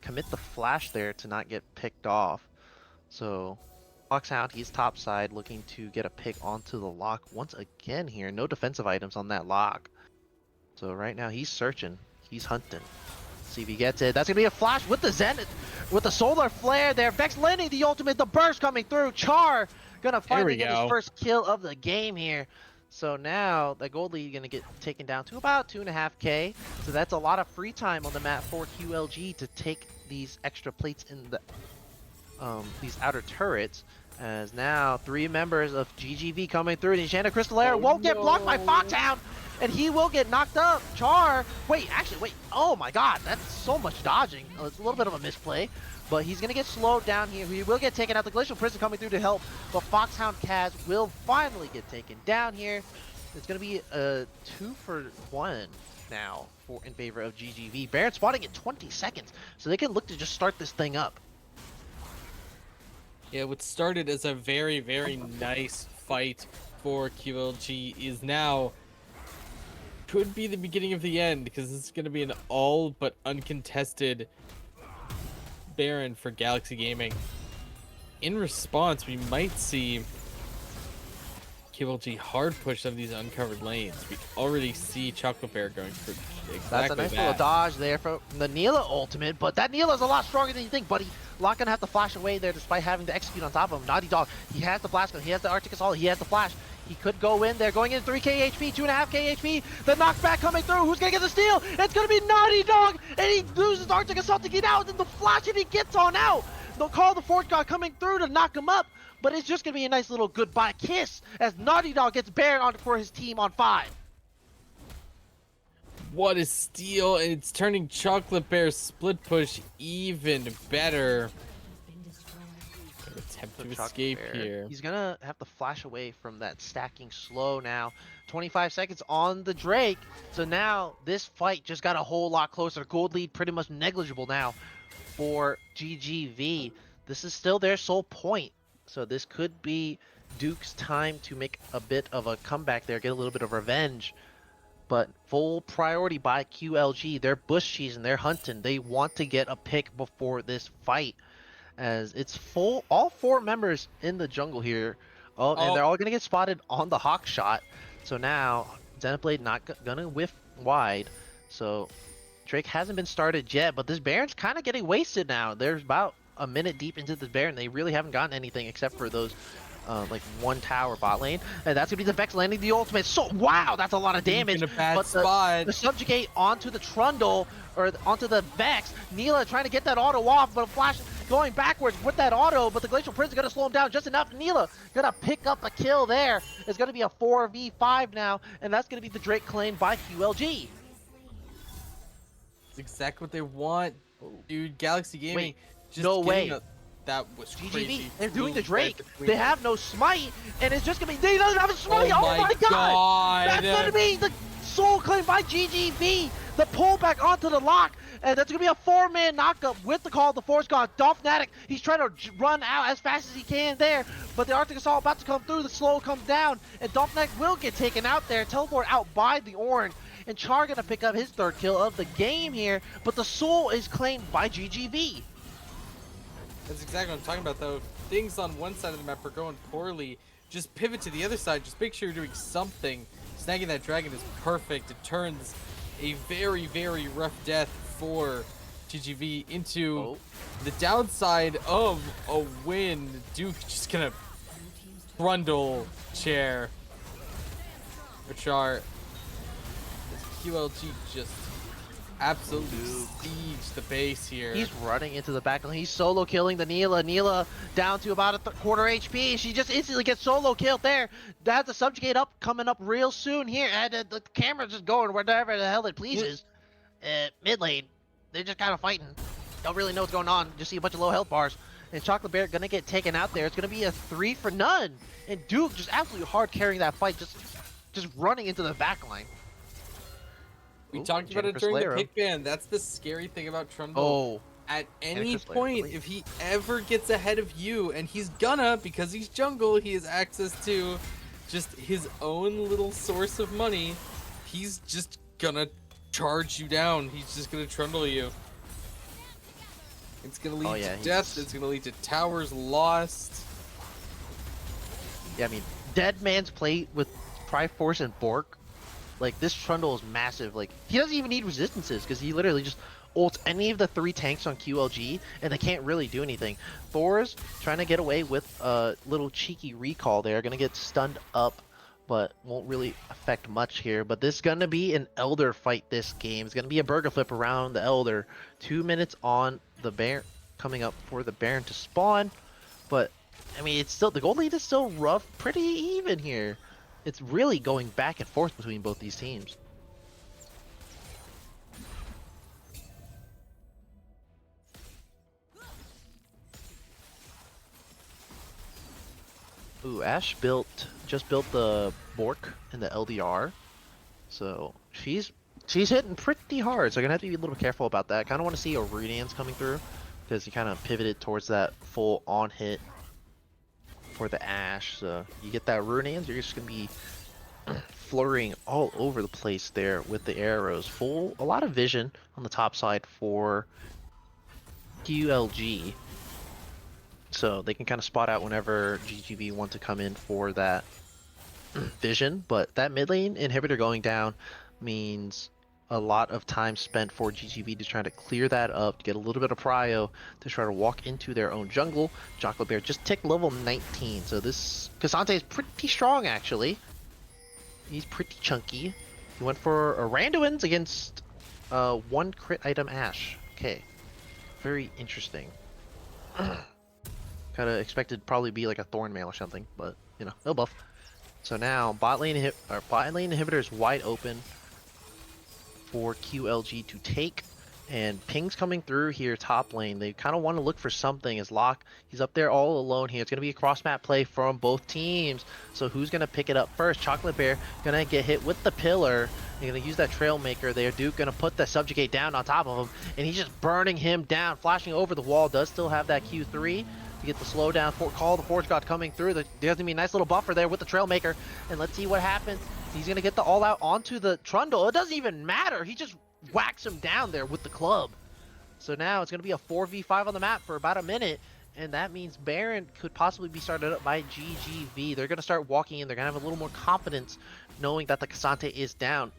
commit the flash there to not get picked off. So Foxhound, he's top side looking to get a pick onto the lock once again here. No defensive items on that lock. So right now he's searching. He's hunting. See if he gets it. That's going to be a flash with the Zenith, with the solar flare there. Vex landing the ultimate, the burst coming through. Char going to finally get his first kill of the game here. So now the gold lead going to get taken down to about 2.5K. So that's a lot of free time on the map for QLG to take these extra plates in the these outer turrets. As now 3 members of GGV coming through. The Enchanted Crystalaire won't get blocked by Foxhound. And he will get knocked up. Char, wait, oh my god, that's so much dodging. It's a little bit of a misplay, but he's gonna get slowed down here. He will get taken out. The Glacial Prison coming through to help, but Foxhound Kaz will finally get taken down here. It's gonna be a 2-for-1 now in favor of GGV. Baron spawning in 20 seconds, so they can look to just start this thing up. Yeah, what started as a very, very nice fight for QLG is now could be the beginning of the end, because this is going to be an all but uncontested Baron for Galaxy Gaming. In response, we might see QLG hard push some of these uncovered lanes. We already see Chocolate Bear going for exactly that. That's a nice little dodge there from the Neela ultimate, but that Neela is a lot stronger than you think, buddy. Locke gonna have to flash away there despite having to execute on top of him. Naughty Dog, he has the blast gun, he has the Arctic Assault, he has the flash. He could go in there, going in 3k HP, 2.5k HP. The knockback coming through. Who's gonna get the steal? It's gonna be Naughty Dog, and he loses Arctic Assault to get out. And the flash, if he gets on out, they'll call the Force God coming through to knock him up. But it's just gonna be a nice little goodbye kiss as Naughty Dog gets Baron on for his team on 5. What a steal, and it's turning Chocolate Bear's split push even better. Attempt to escape here. He's gonna have to flash away from that stacking slow now. 25 seconds on the Drake. So now this fight just got a whole lot closer. Gold lead pretty much negligible now for GGV. This is still their sole point. So this could be Duke's time to make a bit of a comeback there, get a little bit of revenge. But full priority by QLG. They're bush cheesing, they're hunting. They want to get a pick before this fight. As it's full, all 4 members in the jungle here. And they're all gonna get spotted on the Hawk shot. So now Zenithblade not gonna whiff wide. So Drake hasn't been started yet, but this Baron's kind of getting wasted now. There's about a minute deep into this Baron. They really haven't gotten anything except for those like 1 tower bot lane, and that's gonna be the Vex landing the ultimate. So wow, that's a lot of damage. In a bad but spot. The subjugate onto the Trundle or onto the Vex. Neela trying to get that auto off, but a flash going backwards with that auto, but the Glacial Prince is gonna slow him down just enough. Neela gonna pick up a kill there. It's gonna be a 4v5 now, and that's gonna be the Drake claim by QLG. It's exactly what they want, dude. Galaxy Gaming. Wait, just no way. That was GGV, crazy. they're doing the Drake. They have no smite, and it's just gonna be, they don't have a smite. Oh my god! god! That's gonna be the soul claim by GGV. The pullback onto the lock, and that's gonna be a 4-man knockup with the call of the Force God. Dolphinatic, he's trying to run out as fast as he can there, but the Arctic Assault about to come through. The slow comes down, and Dolphinatic will get taken out there. Teleport out by the Ornn, and Char gonna pick up his 3rd kill of the game here, but the soul is claimed by GGV. That's exactly what I'm talking about, though. If things on one side of the map are going poorly, just pivot to the other side. Just make sure you're doing something snagging that dragon is perfect. It turns a very, very rough death for GGV into the downside of a win. Duke just gonna trundle chair. Char. QLG just absolutely siege the base here. He's running into the back. He's solo killing the Neela. Neela down to about a quarter HP. She just instantly gets solo killed there. That's the subjugate up coming up real soon here. And the camera's just going wherever the hell it pleases. Mid lane, they're just kind of fighting. Don't really know what's going on. Just see a bunch of low health bars. And Chocolate Bear gonna get taken out there. It's gonna be a 3 for none. And Duke just absolutely hard carrying that fight. Just running into the back line. We talked about it during the pick ban. That's the scary thing about Trundle. Oh. At any point, if he ever gets ahead of you, and he's gonna, because he's jungle, he has access to just his own little source of money, he's just gonna charge you down. He's just gonna Trundle you. It's gonna lead to death. It's gonna lead to towers lost. Yeah, I mean, Dead Man's play with Triforce and Bork, like, this Trundle is massive. Like, he doesn't even need resistances because he literally just ults any of the 3 tanks on QLG and they can't really do anything. Thor's trying to get away with a little cheeky recall there. Gonna get stunned up, but won't really affect much here. But this is gonna be an Elder fight this game. It's gonna be a burger flip around the Elder. 2 minutes on the Baron, coming up for the Baron to spawn. But, I mean, it's still, the gold lead is still rough, pretty even here. It's really going back and forth between both these teams. Ooh, Ashe just built the Bork in the LDR. So she's hitting pretty hard, so I'm gonna have to be a little careful about that. Kinda wanna see a Runeans coming through, because he kinda pivoted towards that full on hit for the Ashe. So you get that Runeans, you're just gonna be flurrying all over the place there with the arrows. A lot of vision on the top side for QLG, so they can kind of spot out whenever GGB want to come in for that vision. But that mid lane inhibitor going down means a lot of time spent for GGB to try to clear that up, to get a little bit of prio, to try to walk into their own jungle. Chocolate Bear just ticked level 19, so this Cassante is pretty strong actually. He's pretty chunky. He went for a Randuin's against 1 crit item Ashe. Okay, very interesting. Kind of expected probably be like a Thorn Mail or something, but you know, no buff. So now bot lane inhibitor is wide open for QLG to take, and Ping's coming through here top lane. They kind of want to look for something as Locke, he's up there all alone here. It's going to be a cross map play from both teams. So who's going to pick it up first? Chocolate Bear going to get hit with the pillar. They're going to use that trail maker there. Duke going to put the subjugate down on top of him, and he's just burning him down, flashing over the wall. Does still have that Q3 to get the slowdown. Call the Forge God coming through. There's going to be a nice little buffer there with the trail maker, and let's see what happens. He's going to get the all out onto the Trundle. It doesn't even matter. He just whacks him down there with the club. So now it's going to be a 4v5 on the map for about a minute, and that means Baron could possibly be started up by GGV. They're going to start walking in. They're going to have a little more confidence knowing that the Cassante is down.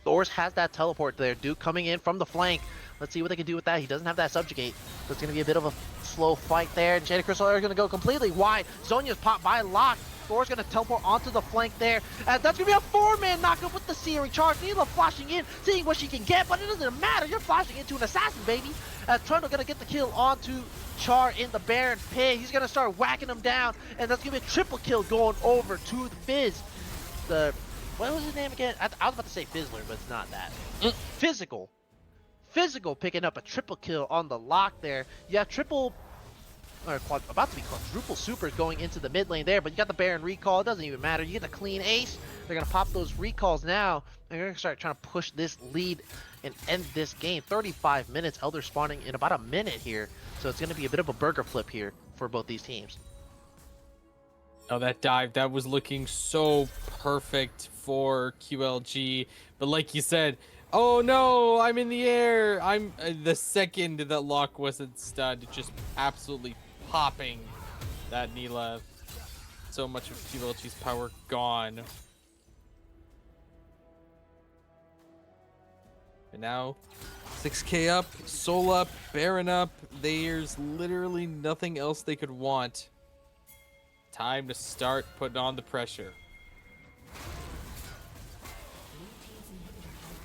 Thor's has that teleport there. Duke coming in from the flank. Let's see what they can do with that. He doesn't have that subjugate, so it's going to be a bit of a slow fight there. And Shady Crystal are going to go completely wide. Zonya's popped by Locke. Thor's going to teleport onto the flank there. And that's going to be a 4-man knockup with the Searing Charge. Neela flashing in, seeing what she can get, but it doesn't matter. You're flashing into an assassin, baby. Trundle going to get the kill onto Char in the Baron pit. He's going to start whacking him down, and that's going to be a triple kill going over to the Fizz. What was his name again? I was about to say Fizzler, but it's not that. Physical picking up a triple kill on the Lock there. Yeah, about to be quadruple supers going into the mid lane there, but you got the Baron recall. It doesn't even matter. You get the clean ace. They're going to pop those recalls now. And they're going to start trying to push this lead and end this game. 35 minutes. Elder spawning in about a minute here. So it's going to be a bit of a burger flip here for both these teams. Oh, that dive, that was looking so perfect for QLG. But like you said, oh no, I'm in the air. I'm the second that Locke wasn't stunned, just absolutely popping that Neela. So much of QLG's power gone. And now 6k up, soul up, baron up. There's literally nothing else they could want. Time to start putting on the pressure.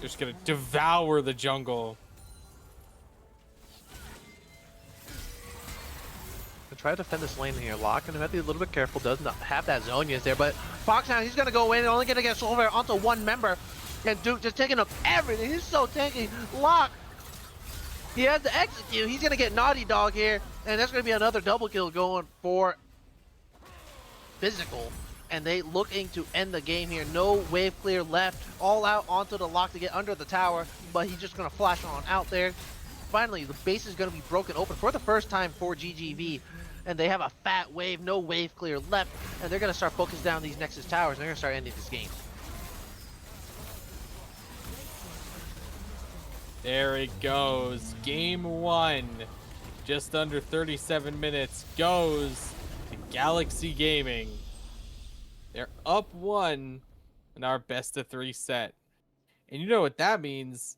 Just gonna devour the jungle. Try to defend this lane here. Lock and have to be a little bit careful. Does not have that Zonia's there, but Foxhound, he's gonna go in, only gonna get over onto one member. And Duke just taking up everything. He's so tanky. Lock. He has to execute. He's gonna get Naughty Dog here, and that's gonna be another double kill going for Physical. And they looking to end the game here. No wave clear left. All out onto the Lock to get under the tower, but he's just gonna flash on out there. Finally, the base is gonna be broken open for the first time for GGV. And they have a fat wave, no wave clear left, and they're gonna start focusing down these Nexus towers, and they're gonna start ending this game. There it goes. Game 1. Just under 37 minutes goes to Galaxy Gaming. They're up 1 in our best of 3 set. And you know what that means.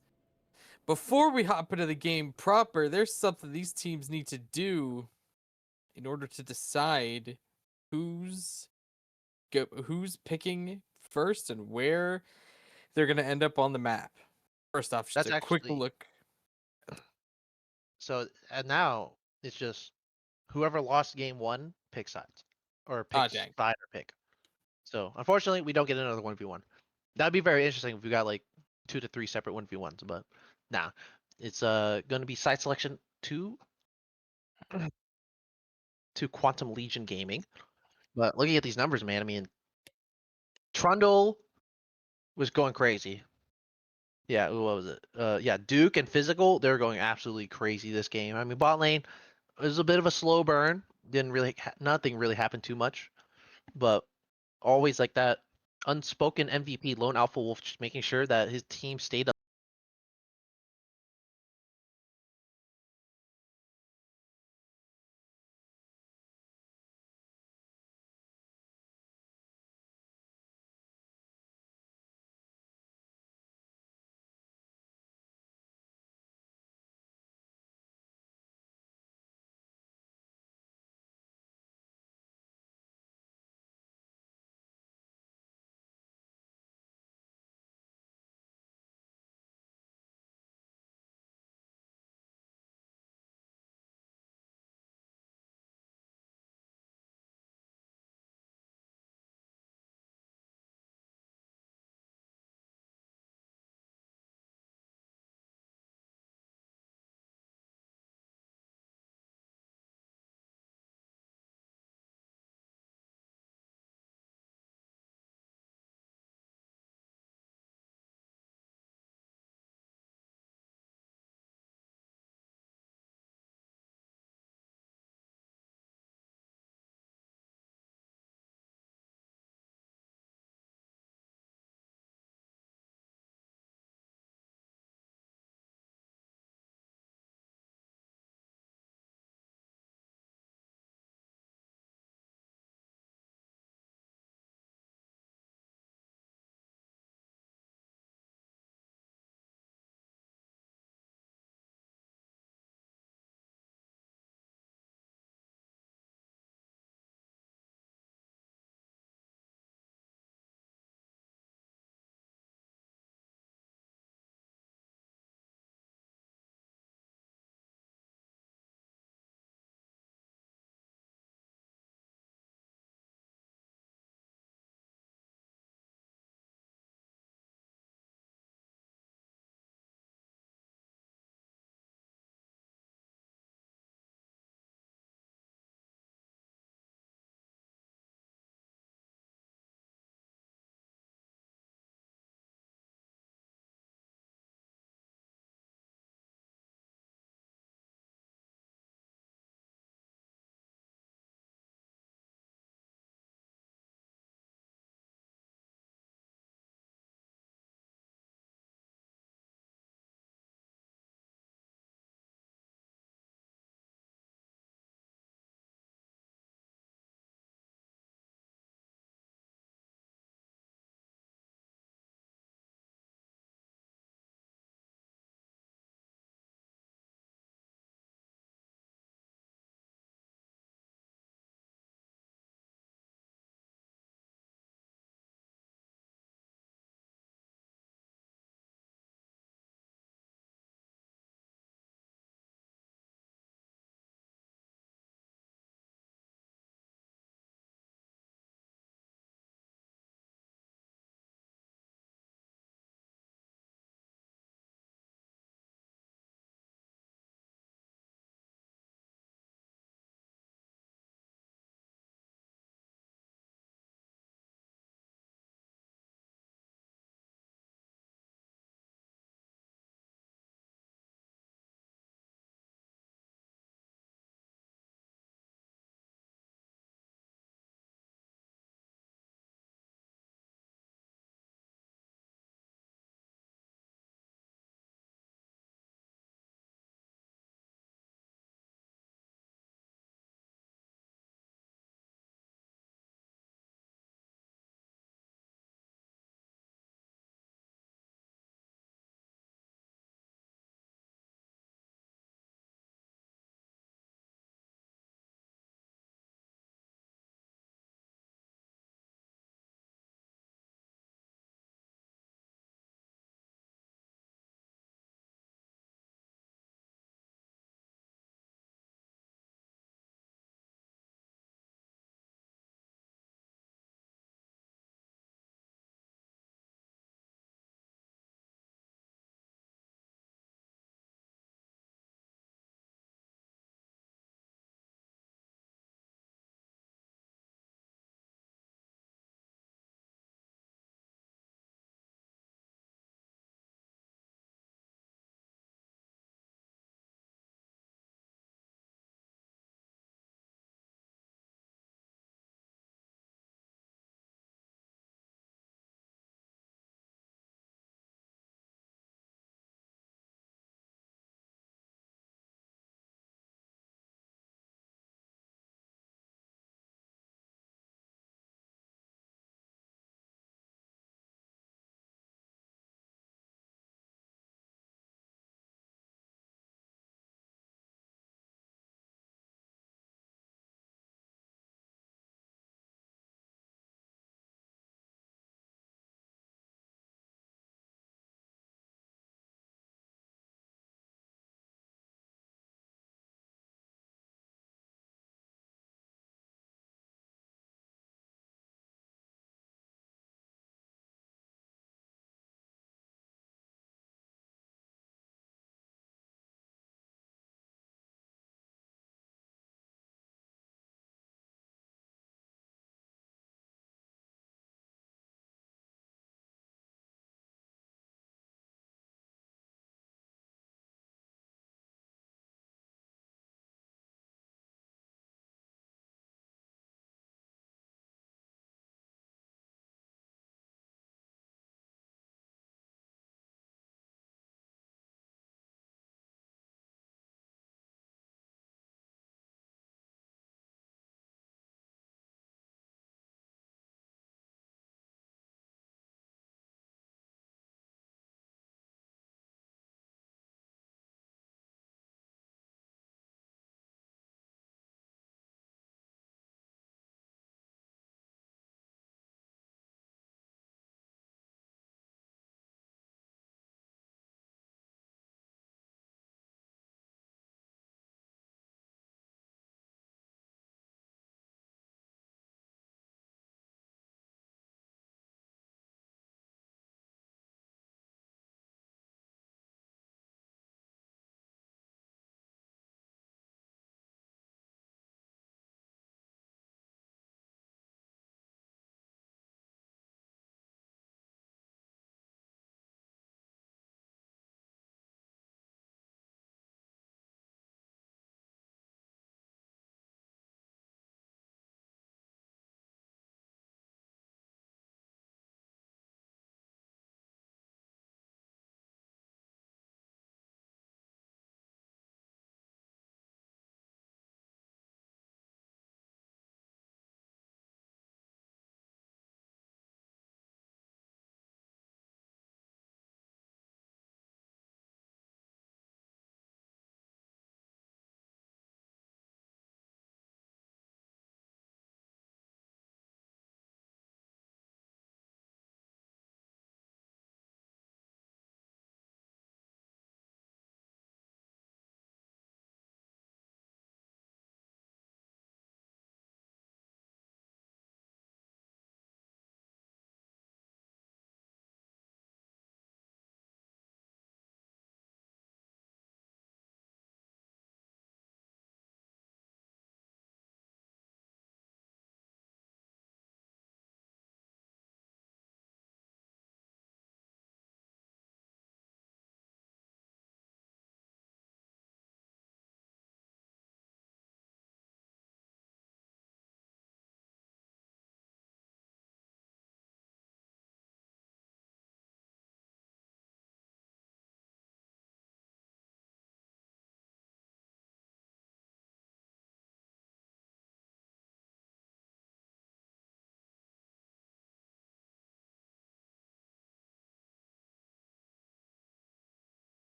Before we hop into the game proper, there's something these teams need to do in order to decide who's picking first and where they're going to end up on the map. First off, just That's a quick actually look. so. And now it's just whoever lost game 1 picks sides, or picks Dang. side or pick. So unfortunately, we don't get another 1v1. That'd be very interesting if we got like 2 to 3 separate 1v1s, but nah, it's gonna be side selection to Quantum Legion Gaming. But looking at these numbers, man, I mean, Trundle was going crazy. Yeah, what was it? Yeah, Duke and Physical, they're going absolutely crazy this game. I mean, bot lane was a bit of a slow burn. Didn't really, nothing really happened too much, but always like that unspoken MVP, Lone Alpha Wolf, just making sure that his team stayed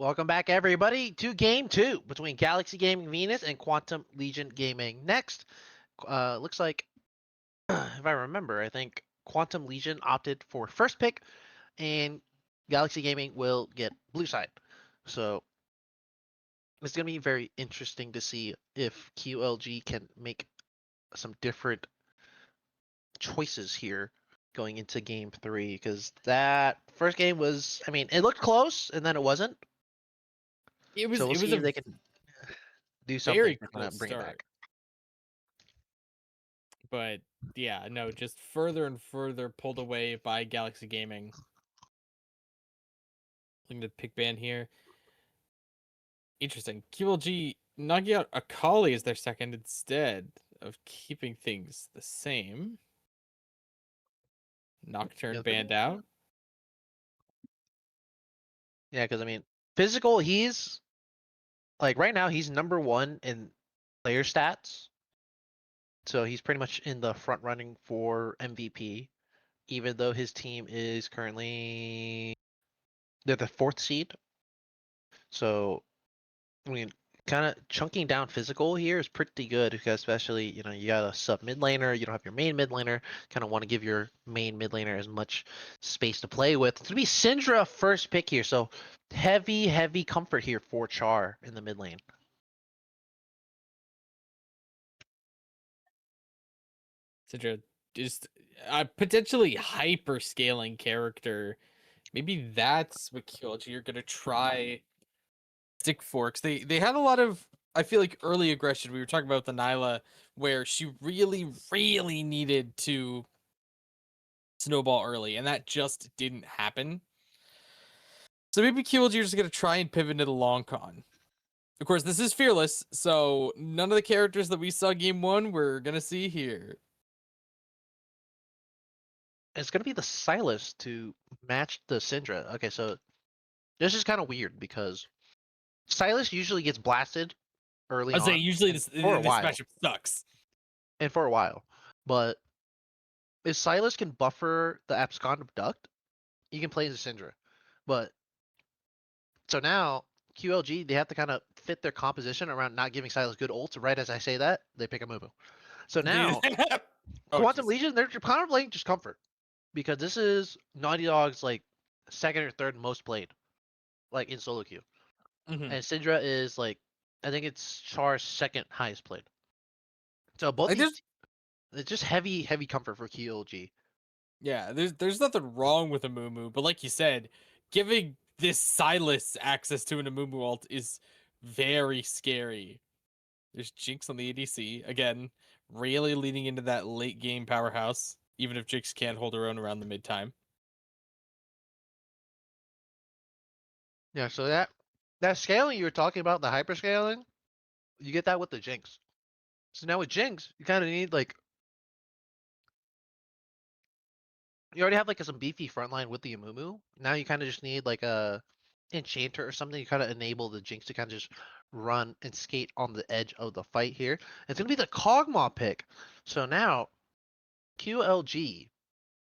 Welcome back, everybody, to Game 2 between Galaxy Gaming Venus and Quantum Legion Gaming. Next, looks like, if I remember, I think Quantum Legion opted for first pick, and Galaxy Gaming will get blue side. So it's going to be very interesting to see if QLG can make some different choices here going into Game 3, because that first game was, I mean, it looked close, and then it wasn't. It was So we'll it was see if a they can do something very to kind close of bring it start. back. But yeah, no, just further and further pulled away by Galaxy Gaming. Looking at the pick ban here. Interesting. QLG knocking out Akali as their second instead of keeping things the same. Nocturne banned out. Yeah, because I mean, physical, he's like right now he's number 1 in player stats. So he's pretty much in the front running for MVP, even though his team is currently they're the 4th seed. So I mean, kind of chunking down physical here is pretty good because especially, you know, you got a sub mid laner, you don't have your main mid laner, kind of want to give your main mid laner as much space to play with. It's going to be Syndra first pick here, so heavy comfort here for Char in the mid lane. Such just a potentially hyper scaling character. Maybe that's what QLG are gonna try stick forks. They had a lot of, I feel like, early aggression. We were talking about the Nyla where she really needed to snowball early, and that just didn't happen. So maybe QLG are just gonna try and pivot into the long con. Of course, this is Fearless, so none of the characters that we saw game 1 we're gonna see here. It's going to be the Silas to match the Syndra. Okay, so this is kind of weird because Silas usually gets blasted early I'd say on usually and this for a this while. matchup sucks. And for a while. But if Silas can buffer the Abscond Abduct, you can play as a Syndra. But so now QLG they have to kind of fit their composition around not giving Silas good ults. Right as I say that, they pick a Mumu. So now Oh, Quantum jeez. Legion they're kind of playing just comfort because this is Naughty Dog's like second or third most played like in solo queue, Mhm. and Syndra is like I think it's Char's second highest played. So both Like these it's just heavy comfort for QLG. there's nothing wrong with a Mumu, but like you said, giving this Silas access to an Amumu ult is very scary. There's Jinx on the ADC again, really leading into that late game powerhouse. Even if Jinx can't hold her own around the mid time. Yeah, so that scaling you were talking about, the hyper scaling, you get that with the Jinx. So now with Jinx, you kind of need like you already have like some beefy frontline with the Amumu. Now you kind of just need like a enchanter or something. You kind of enable the Jinx to kind of just run and skate on the edge of the fight here. It's gonna be the Kog'Maw pick. So now QLG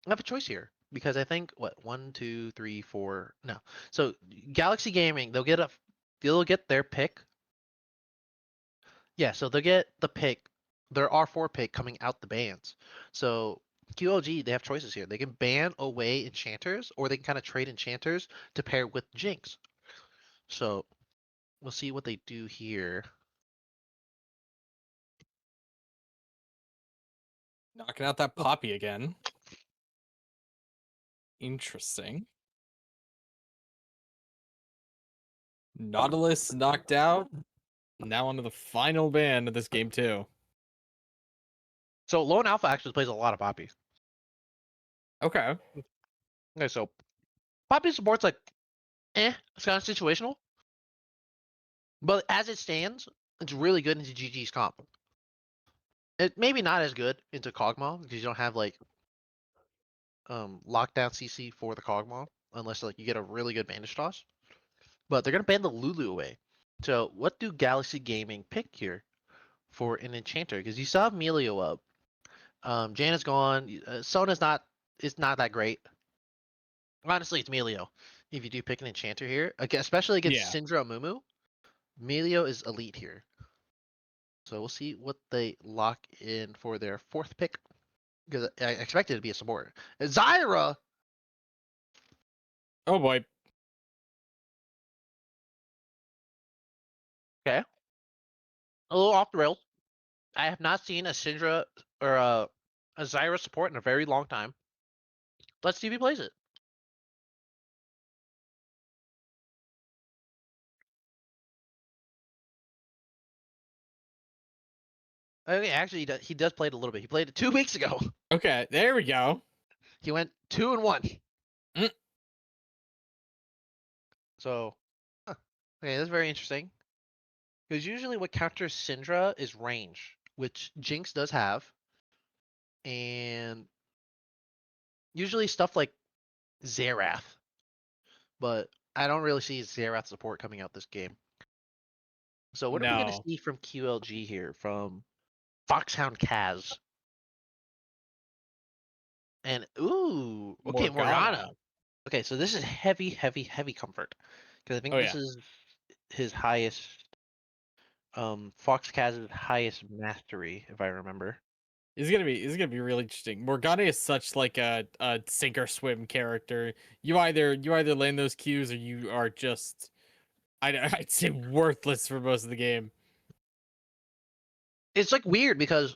I have a choice here because I think what 1, 2, 3, 4. No, so Galaxy Gaming they'll get their pick. Yeah, so they'll get the pick, their R4 pick coming out the bans. So QLG, they have choices here. They can ban away enchanters, or they can kind of trade enchanters to pair with Jinx. So we'll see what they do here. Knocking out that Poppy again. Interesting. Nautilus knocked out. Now onto the final ban of this game too. So Lone Alpha actually plays a lot of Poppy. Okay. Okay, so Poppy support's like, it's kind of situational. But as it stands, it's really good into GG's comp. It maybe not as good into Kog'Maw because you don't have like lockdown CC for the Kog'Maw unless like you get a really good bandage toss. But they're gonna ban the Lulu away. So what do Galaxy Gaming pick here for an enchanter? Because you still have Melio up. Janna's gone. Sona's not. It's not that great. Honestly, it's Melio. If you do pick an enchanter here, especially against Yeah. Syndra Mumu, Melio is elite here. So we'll see what they lock in for their fourth pick. Because I expected it to be a support. Zyra! Oh boy. Okay. A little off the rails. I have not seen a Syndra or a Zyra support in a very long time. Let's see if he plays it. Okay, actually, he does play it a little bit. He played it 2 weeks ago. Okay, there we go. He went 2-1. Mm. So, okay, that's very interesting. Because usually what counters Syndra is range, which Jinx does have. And usually stuff like Xerath. But I don't really see Xerath support coming out this game. So what are we going to No. see from QLG here? From Foxhound Kaz. And, ooh, okay, Morgana. Morgana. Okay, so this is heavy, heavy, heavy comfort. Because I Oh think this yeah. is his highest, Fox Kaz's highest mastery, if I remember. It's gonna be really interesting. Morgana is such like a sink or swim character. You either land those cues or you are just I'd say worthless for most of the game. It's like weird because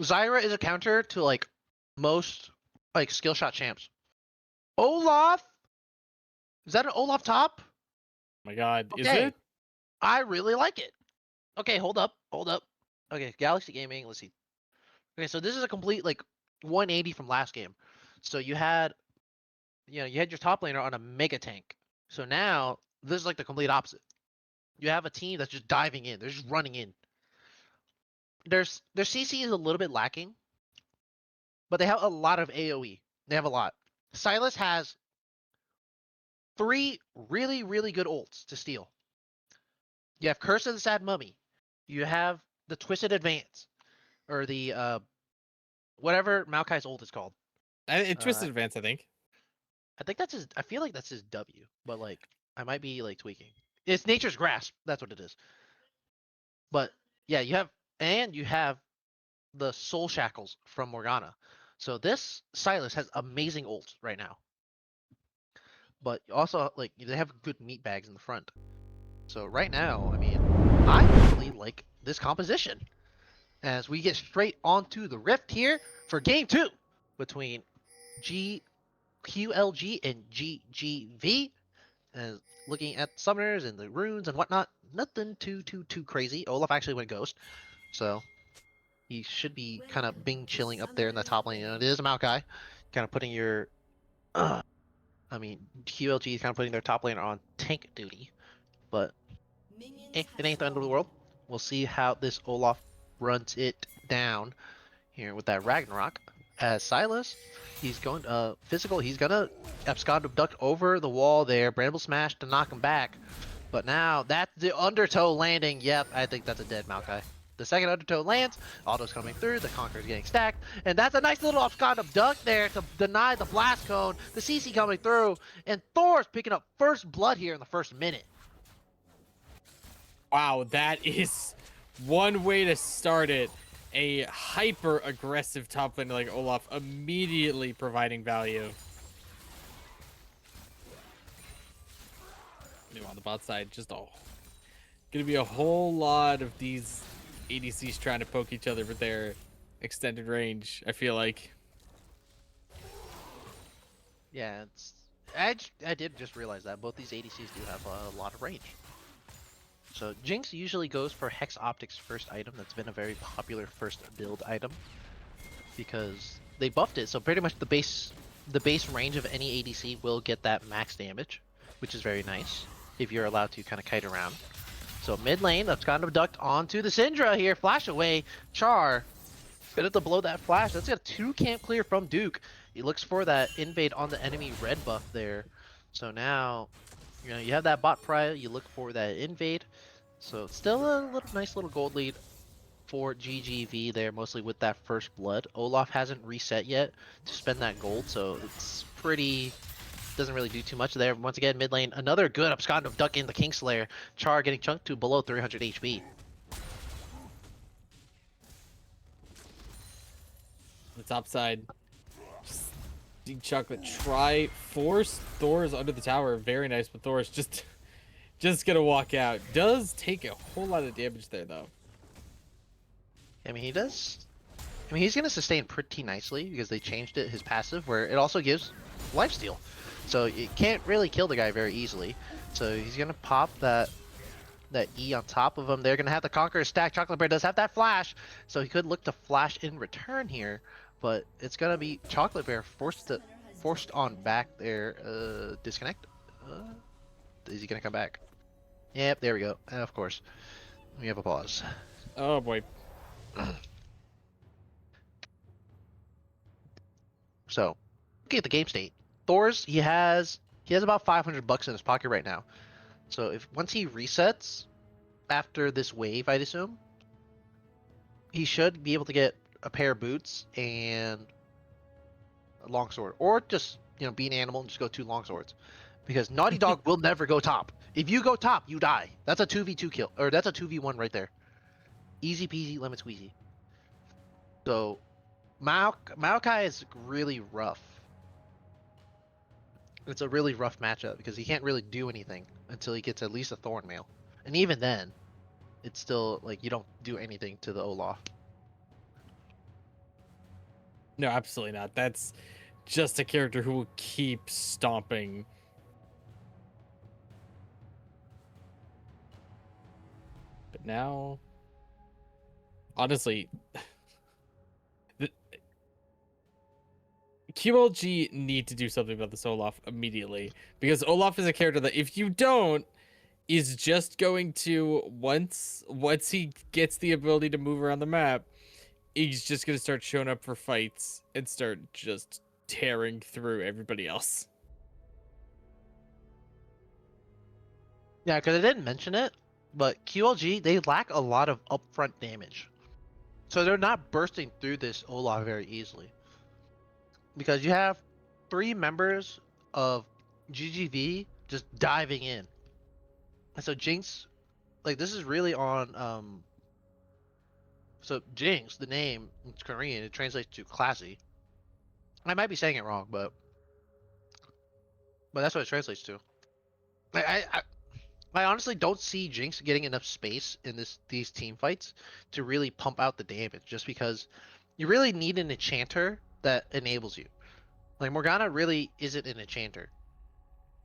Zyra is a counter to like most like skill shot champs. Olaf? Is that an Olaf top? My God, is Okay, it? I really like it. Okay, hold up, hold up. Okay, Galaxy Gaming, let's see. Okay, so this is a complete like 180 from last game. So you had your top laner on a mega tank. So now this is like the complete opposite. You have a team that's just diving in. They're just running in. Their CC is a little bit lacking, but they have a lot of AoE. They have a lot. Silas has 3 really, really good ults to steal. You have Curse of the Sad Mummy. You have the Twisted Advance. Or the whatever Maokai's ult is called. It Uh, twisted advance, I think. I think that's his. I feel like that's his W, but like I might be like tweaking. It's Nature's Grasp. That's what it is. But yeah, you have the Soul Shackles from Morgana. So this Silas has amazing ult right now. But also like they have good meat bags in the front. So right now, I mean, I really like this composition. As we get straight onto the rift here for game 2 between QLG and GGV. And looking at summoners and the runes and whatnot, nothing too crazy. Olaf actually went ghost, so he should be kind of bing chilling up there in the top lane. And it is a Maokai, kind of putting your, I mean, QLG is kind of putting their top laner on tank duty, but it ain't the end of the world. We'll see how this Olaf runs it down here with that Ragnarok. As Silas, he's going physical. He's gonna abscond abduct over the wall there. Bramble smash to knock him back. But now that's the undertow landing. Yep, I think that's a dead Maokai. The second undertow lands, auto's coming through, the Conqueror's getting stacked, and that's a nice little abscond abduct there to deny the blast cone. The CC coming through, and Thor's picking up first blood here in the first minute. Wow, that is one way to start it. A hyper aggressive top laner like Olaf immediately providing value. On the bot side, just gonna be a whole lot of these ADCs trying to poke each other with their extended range, I feel like. Yeah, I did just realize that both these ADCs do have a lot of range. So Jinx usually goes for Hex Optics first item. That's been a very popular first build item. because they buffed it. So pretty much the base range of any ADC will get that max damage, which is very nice if you're allowed to kind of kite around. So mid lane, that's kind of ducked onto the Syndra here. Flash away. Char gonna to blow that flash. That's got 2 camp clear from Duke. He looks for that invade on the enemy red buff there. So now, you know, you have that bot pry. You look for that invade. So still a nice little gold lead for GGV there, mostly with that first blood. Olaf hasn't reset yet to spend that gold, so it's pretty. Doesn't really do too much there. Once again, mid lane, another good abscond of Duck in the Kingslayer. Char getting chunked to below 300 HP. The top side. Just Deep Chocolate try force Thor's under the tower. Very nice, but Thor's just gonna walk out. Does take a whole lot of damage there though. I mean, he does. I mean, he's gonna sustain pretty nicely because they changed his passive, where it also gives lifesteal. So you can't really kill the guy very easily. So he's gonna pop that E on top of him. They're gonna have to conquer his stack. Chocolate Bear does have that flash, so he could look to flash in return here, but it's gonna be Chocolate Bear forced on back there. Disconnect. Is he gonna come back? Yep, there we go. And of course, we have a pause. Oh boy. So, looking at the game state, Thor's he has about 500 bucks in his pocket right now. So if once he resets after this wave, I'd assume he should be able to get a pair of boots and a longsword, or just be an animal and just go 2 longswords, because Naughty Dog will never go top. If you go top, you die. That's a 2v2 kill, or that's a 2v1 right there. Easy peasy, lemon squeezy. So Maokai is really rough. It's a really rough matchup because he can't really do anything until he gets at least a Thorn Mail. And even then, it's still like you don't do anything to the Olaf. No, absolutely not. That's just a character who will keep stomping. But now, honestly, QLG need to do something about this Olaf immediately, because Olaf is a character that if you don't, is just going to once he gets the ability to move around the map, he's just gonna start showing up for fights and start just tearing through everybody else. Yeah, because I didn't mention it, but QLG, they lack a lot of upfront damage. So they're not bursting through this Olaf very easily. Because you have 3 members of GGV just diving in. And so Jinx, like this is really on so Jinx, the name, it's Korean, it translates to classy. I might be saying it wrong, but that's what it translates to. I honestly don't see Jinx getting enough space in these team fights to really pump out the damage, just because you really need an enchanter that enables you. Like Morgana really isn't an enchanter.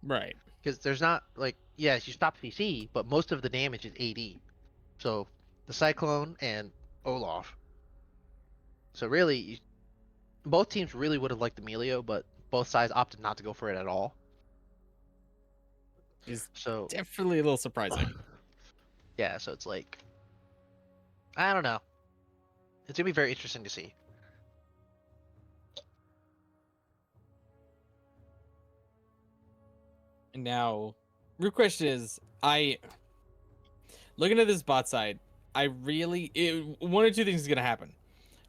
Right. Because there's not like, yes, you stop CC, but most of the damage is AD. So the Cyclone and Olaf. So really, both teams really would have liked the Emilio, but both sides opted not to go for it at all. Is So definitely a little surprising. yeah, so it's like, I don't know. It's gonna be very interesting to see. And now, real question is, looking at this bot side, one or two things is gonna happen.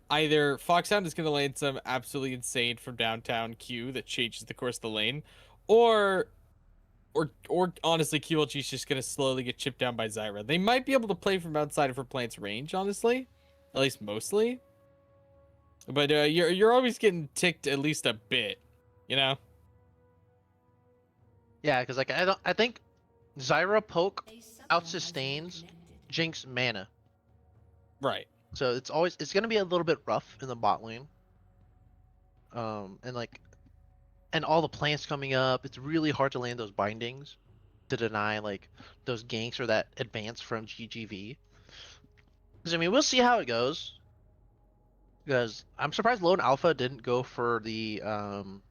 Either Foxhound is gonna land some absolutely insane from downtown Q that changes the course of the lane, or honestly, QLG is just gonna slowly get chipped down by Zyra. They might be able to play from outside of her plant's range, honestly, at least mostly. But you're always getting ticked at least a bit, you know. Yeah, because like I think Zyra poke outsustains Jinx mana. Right. So it's gonna be a little bit rough in the bot lane. And all the plants coming up, it's really hard to land those bindings to deny like those ganks or that advance from GGV. Because I mean, we'll see how it goes. Because I'm surprised Lone Alpha didn't go for the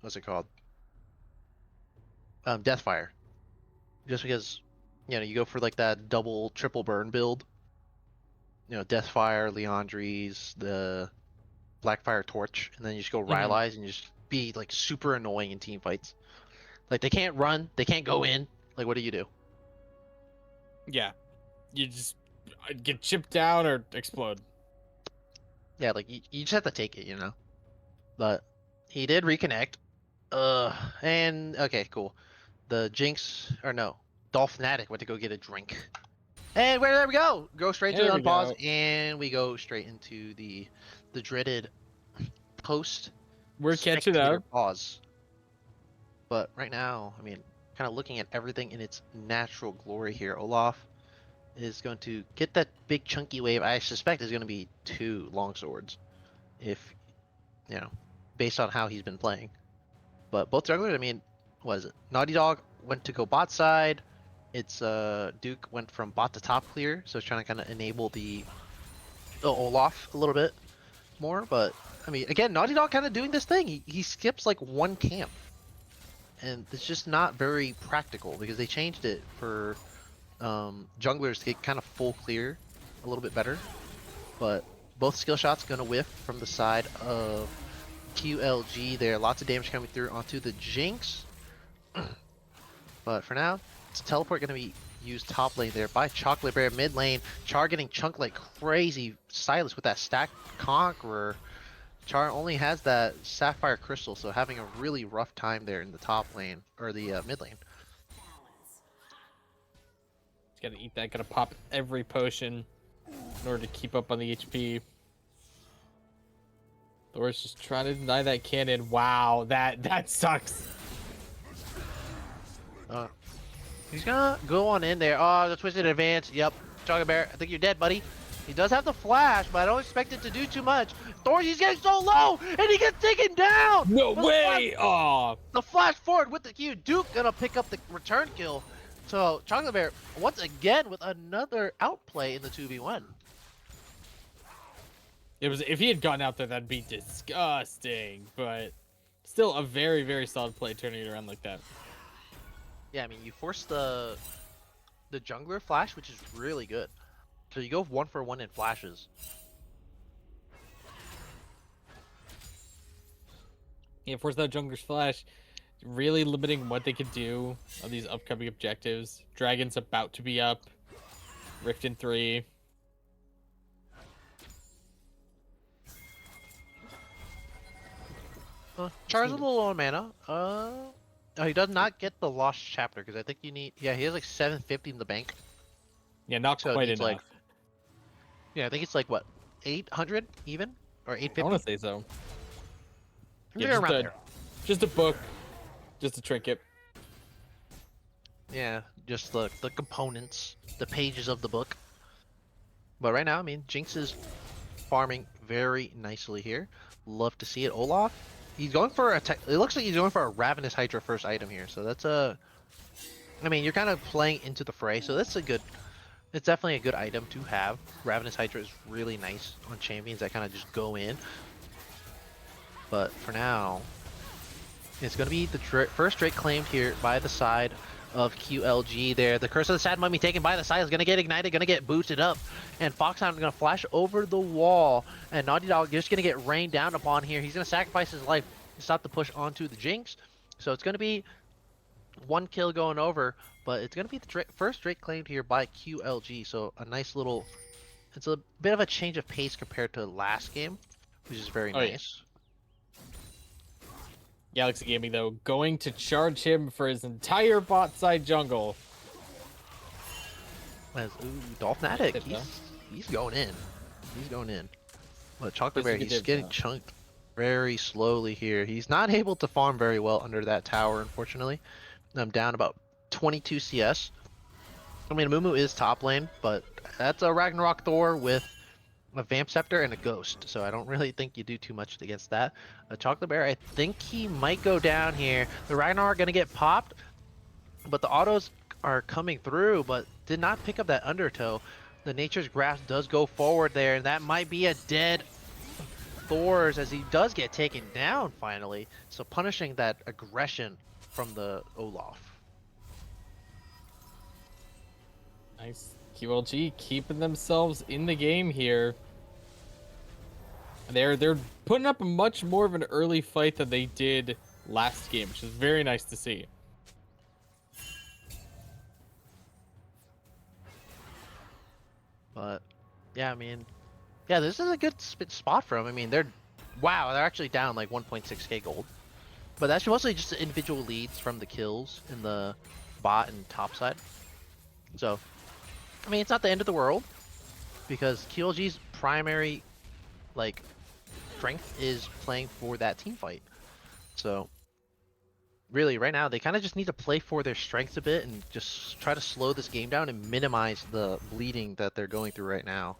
what's it called? Deathfire. Just because, you go for like that double triple burn build. Deathfire, Leandries, the Blackfire Torch, and then you just go Hmm. Rylai's and you just be like super annoying in team fights. Like they can't run, they can't go in. Like what do you do? Yeah, you just get chipped down or explode. Yeah, like you just have to take it. But he did reconnect. And okay, cool. The Jinx or no, Dolph Fnatic went to go get a drink. And where there we go. Go straight to the There we unpause, go. and we go straight into the dreaded post We're catching spectator up. pause. But right now, I mean, kind of looking at everything in its natural glory here, Olaf is going to get that big chunky wave. I suspect is going to be 2 long swords, if you know, based on how he's been playing. But both jugglers, I mean, what is it? Naughty Dog went to go bot side. It's Duke went from bot to top clear, so it's trying to kind of enable the Olaf a little bit more. But I mean, again, Naughty Dog kind of doing this thing. He skips like one camp, and it's just not very practical because they changed it for junglers to get kind of full clear a little bit better. But both skill shots gonna whiff from the side of QLG there. Lots of damage coming through onto the Jinx. But for now, it's teleport gonna be used top lane there by Chocolate Bear. Mid lane, Char getting chunked like crazy. Silas with that stack Conqueror. Char only has that Sapphire Crystal, so having a really rough time there in the top lane, or the mid lane. He's gotta eat that. Gotta pop every potion in order to keep up on the HP. Thor's just trying to deny that cannon. Wow, that sucks. Uh, he's gonna go on in there. Oh, the twisted advance. Yep. Chocolate Bear, I think you're dead, buddy. He does have the flash, but I don't expect it to do too much. Thor, he's getting so low, and he gets taken down! No But way! Oh, the flash forward with the Q. Duke gonna pick up the return kill. So Chocolate Bear, once again, with another outplay in the 2v1. it was. If he had gotten out there, that'd be disgusting. But still, a very, very solid play turning it around like that. Yeah, I mean, you force the jungler flash, which is really good. So you go 1-for-1 in flashes. Yeah, force that jungler's flash, really limiting what they could do on these upcoming objectives. Dragon's about to be up. Rift in 3. Char's a little low on mana. Oh, he does not get the lost chapter because I think you need. Yeah, he has like 750 in the bank. Yeah, not So it quite needs, enough. like, yeah, I think it's like what, 800 even or I 850. want to say so. Yeah, They're around there. just a book, just a trinket. Yeah, just the components, the pages of the book. But right now, I mean, Jinx is farming very nicely here. Love to see it. Olaf, he's going for it looks like he's going for a Ravenous Hydra first item here. So that's I mean, you're kind of playing into the fray, so that's it's definitely a good item to have. Ravenous Hydra is really nice on champions that kind of just go in. But for now, it's going to be the first Drake claimed here by the side of QLG there. The Curse of the Sad Mummy taken by the side is going to get ignited, going to get boosted up. And Foxhound is going to flash over the wall. And Naughty Dog just going to get rained down upon here. He's going to sacrifice his life to stop the push onto the Jinx. So it's going to be 1 kill going over. But it's going to be the first Drake claimed here by QLG. So a nice little... It's a bit of a change of pace compared to last game, which is very nice. Galaxy Gaming, though, going to charge him for his entire bot side jungle. As, Dolph Fnatic, he's going in. He's going in. But Chocolate Bear, he's getting chunked very slowly here. He's not able to farm very well under that tower, unfortunately. I'm down about 22 CS. I mean, Mumu is top lane, but that's a Ragnarok Thor with a Vamp Scepter and a Ghost, so I don't really think you do too much against that. Chocolate Bear, I think he might go down here. The Ragnarok gonna get popped, but the autos are coming through, but did not pick up that undertow. The Nature's Grasp does go forward there, and that might be a dead Thors as he does get taken down finally. So punishing that aggression from the Olaf. Nice. QLG keeping themselves in the game here. They're putting up a much more of an early fight than they did last game, which is very nice to see. But yeah, I mean, yeah, this is a good spot for them. I mean, they're actually down like 1.6k gold, but that's mostly just individual leads from the kills in the bot and top side. So, I mean, it's not the end of the world because QLG's primary like strength is playing for that team fight. So really right now they kind of just need to play for their strengths a bit and just try to slow this game down and minimize the bleeding that they're going through right now.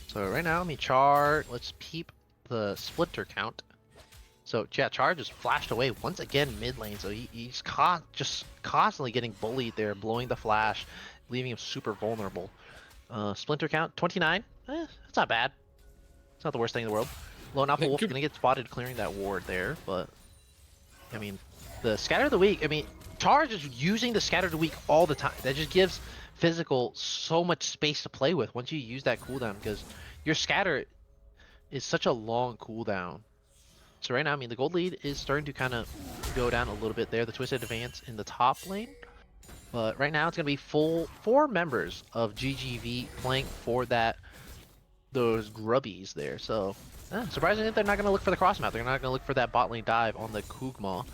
So right now, I mean, Char, let's peep the splinter count. So yeah, Char just flashed away once again mid lane, so he's just constantly getting bullied there, blowing the flash, leaving him super vulnerable. Splinter count 29. It's not bad. It's not the worst thing in the world. Lone Alpha Wolf gonna get spotted clearing that ward there, but I mean, the Scatter of the Weak. I mean, Char is just using the Scatter of the Weak all the time. That just gives Physical so much space to play with once you use that cooldown, because your Scatter is such a long cooldown. So right now, I mean, the gold lead is starting to kind of go down a little bit there. The Twisted Advance in the top lane. But right now, it's going to be full 4 members of GGV playing for those grubbies there. So, surprisingly, they're not going to look for the cross map. They're not going to look for that bot lane dive on the Kug'Maw.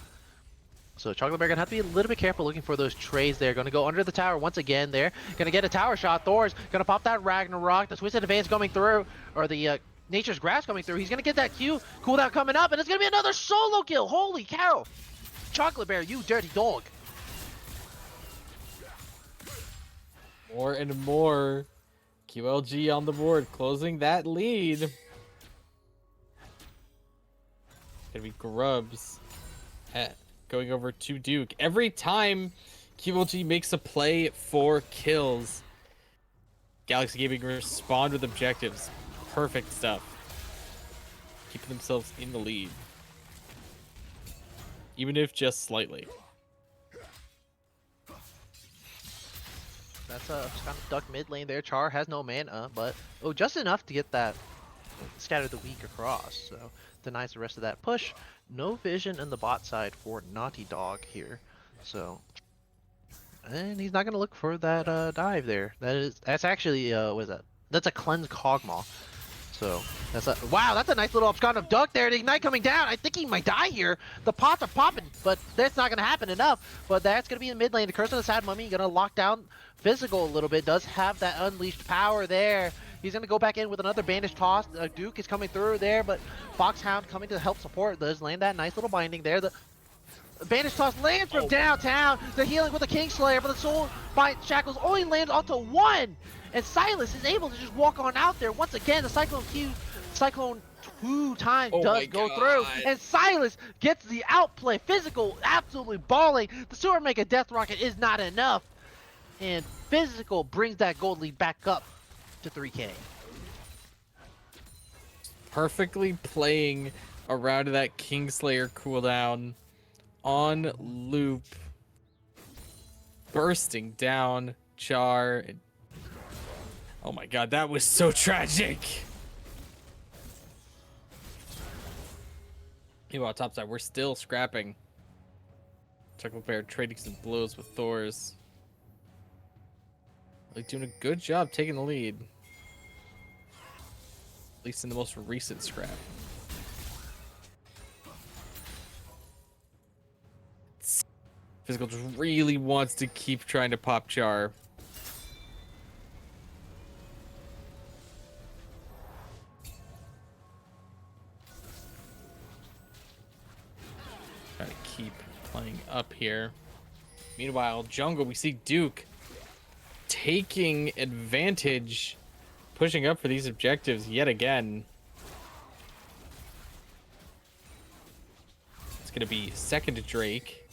So Chocolate Bear going to have to be a little bit careful looking for those trades there. Going to go under the tower once again there. Going to get a tower shot. Thor's going to pop that Ragnarok. The Twisted Advance coming through. Or the Nature's Grass coming through. He's going to get that Q cooldown coming up. And it's going to be another solo kill. Holy cow. Chocolate Bear, you dirty dog. More and more QLG on the board, closing that lead. Gonna be Grubs going over to Duke. Every time QLG makes a play for kills, Galaxy Gaming respond with objectives. Perfect stuff. Keeping themselves in the lead. Even if just slightly. That's just kind of duck mid lane there. Char has no mana, but just enough to get that Scatter the Weak across. So denies the rest of that push. No vision in the bot side for Naughty Dog here. So, and he's not gonna look for that dive there. That's actually what is that? That's a cleanse Kog'Maw. So that's a nice little abscond duck there. The ignite coming down. I think he might die here. The pots are popping, but that's not gonna happen enough. But that's gonna be in mid lane. The Curse of the Sad Mummy gonna lock down Physical a little bit. Does have that unleashed power there. He's gonna go back in with another bandage toss. Duke is coming through there, but Foxhound coming to help support. Does land that nice little binding there. The bandage toss lands from downtown. The healing with the Kingslayer, but the soul bind shackles only lands onto 1. And Silas is able to just walk on out there. Once again, the Cyclone 2 times does go through. And Silas gets the outplay. Physical absolutely balling. The Super Mega Death Rocket is not enough. And Physical brings that gold lead back up to 3k. Perfectly playing around that Kingslayer cooldown on loop. Bursting down Char. Oh my god, that was so tragic. Meanwhile, topside, we're still scrapping. Chocolate Bear trading some blows with Thors. Like doing a good job taking the lead. At least in the most recent scrap. Physical just really wants to keep trying to pop Char. Try to keep playing up here. Meanwhile, jungle, we see Duke taking advantage, pushing up for these objectives yet again. It's going to be second to Drake,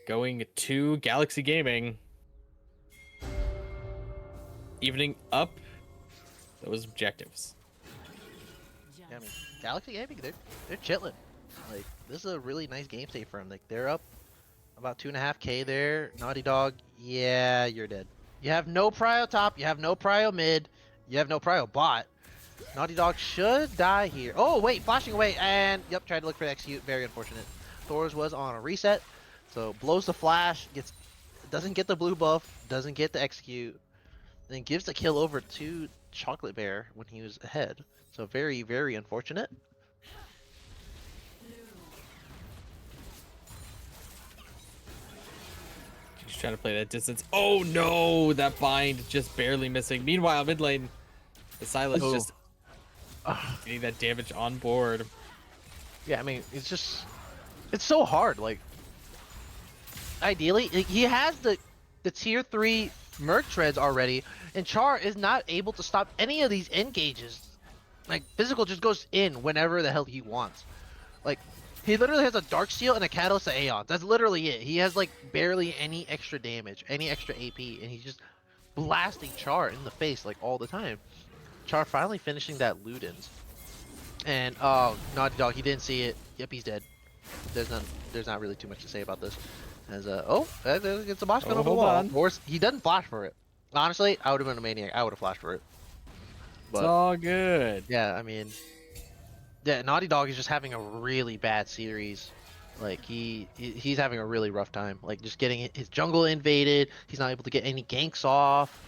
going to Galaxy Gaming. Evening up those objectives. Yeah, I mean, Galaxy Gaming, they're chilling. Like, this is a really nice game state for them. Like, they're up about 2.5K there. Naughty Dog, yeah, you're dead. You have no prio top, you have no prio mid, you have no prio bot. Naughty Dog should die here. Oh, wait, flashing away, and yep, tried to look for the execute. Very unfortunate. Thor's was on a reset, so blows the flash, doesn't get the blue buff, doesn't get the execute, then gives the kill over to Chocolate Bear when he was ahead. So very, very unfortunate. He's trying to play that distance. Oh no, that bind just barely missing. Meanwhile, mid lane, the Silas just getting that damage on board. Yeah, I mean, it's so hard. Like, ideally, he has the tier 3 Merc treads already, and Char is not able to stop any of these engages. Like, Physical just goes in whenever the hell he wants. Like, he literally has a Darksteel and a Catalyst to Aeon. That's literally it. He has, like, barely any extra damage, any extra AP, and he's just blasting Char in the face, like, all the time. Char finally finishing that Ludens. And, oh, Naughty Dog, he didn't see it. Yep, he's dead. There's not really too much to say about this. As it's a boss going over the wall. Of course, he doesn't flash for it. Honestly, I would have been a maniac. I would have flashed for it. But, it's all good. Yeah, I mean, yeah, Naughty Dog is just having a really bad series. Like, he's having a really rough time. Like, just getting his jungle invaded. He's not able to get any ganks off.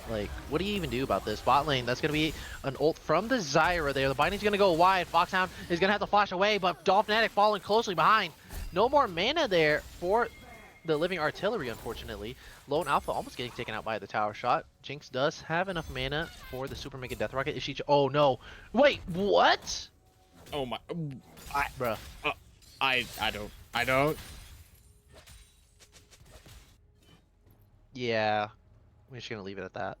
Like, what do you even do about this? Bot lane, that's going to be an ult from the Zyra there. The binding's going to go wide. Foxhound is going to have to flash away, but Dolphinatic falling closely behind. No more mana there for the Living Artillery, unfortunately. Lone Alpha almost getting taken out by the tower shot. Jinx does have enough mana for the Super Mega Death Rocket. Is she... Oh, no. Wait, what? Oh, my... Bruh. I don't. Yeah. We're just gonna leave it at that.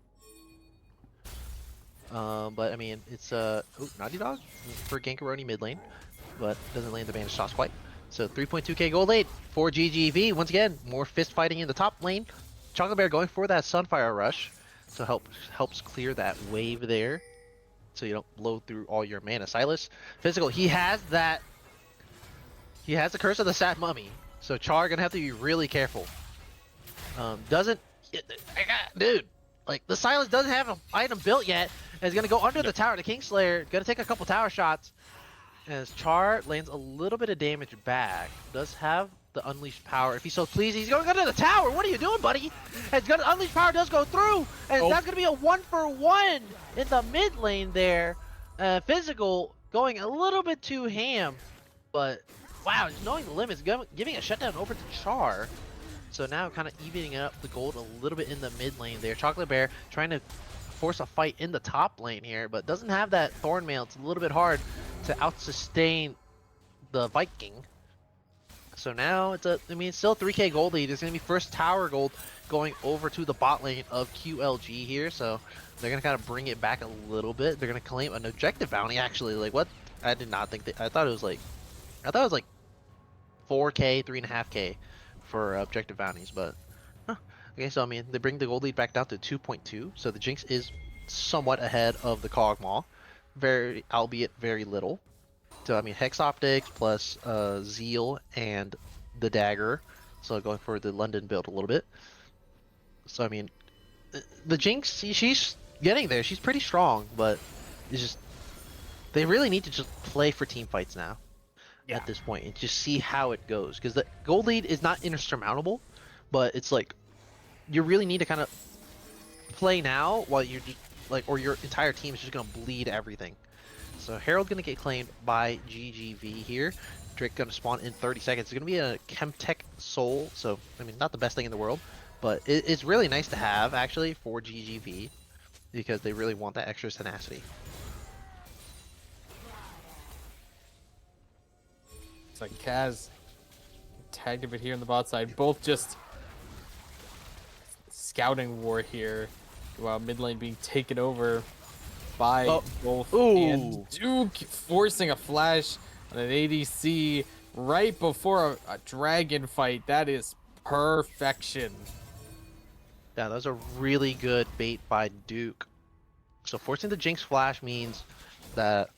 But I mean, it's Naughty Dog for Gankaroni mid lane, but doesn't land the banish shots quite. So 3.2k gold late for GGV. Once again, more fist fighting in the top lane. Chocolate Bear going for that Sunfire Rush, so helps clear that wave there, so you don't blow through all your mana. Silas, Physical, he has the Curse of the Sad Mummy, so Char gonna have to be really careful. Dude, like, the Silas doesn't have an item built yet, and is gonna go under the tower. The Kingslayer gonna take a couple tower shots, as Char lands a little bit of damage back. Does have the unleashed power if he so pleases. He's going under the tower. What are you doing, buddy? And it's gonna unleashed power does go through, and that's gonna be a 1-for-1 in the mid lane there. Physical going a little bit too ham, but wow, just knowing the limits, giving a shutdown over to Char. So now kind of evening up the gold a little bit in the mid lane there. Chocolate Bear trying to force a fight in the top lane here, but doesn't have that Thorn Mail. It's a little bit hard to out-sustain the Viking. So now it's still 3k gold lead. It's going to be first tower gold going over to the bot lane of QLG here. So they're going to kind of bring it back a little bit. They're going to claim an objective bounty, actually. Like, what? I did not think that. I thought it was like 4k, 3.5k. for objective bounties, but okay, so I mean, they bring the gold lead back down to 2.2, so the Jinx is somewhat ahead of the Kog'Maw, albeit very little. So I mean, Hex Optics plus Zeal and the Dagger, so going for the London build a little bit. So I mean, the Jinx, she's getting there. She's pretty strong, but it's just they really need to just play for team fights now. At this point, and just see how it goes, because the gold lead is not insurmountable, but it's like you really need to kind of play now while you're just like, or your entire team is just gonna bleed everything. So Herald gonna get claimed by GGV here. Drake gonna spawn in 30 seconds. It's gonna be a Chemtech Soul, so I mean, not the best thing in the world, but it's really nice to have actually for GGV, because they really want that extra tenacity. It's like Kaz tagged a bit here on the bot side. Both just scouting war here, while mid lane being taken over by both. And Duke forcing a flash on an ADC right before a dragon fight. That is perfection. Yeah, that was a really good bait by Duke. So forcing the Jinx flash means that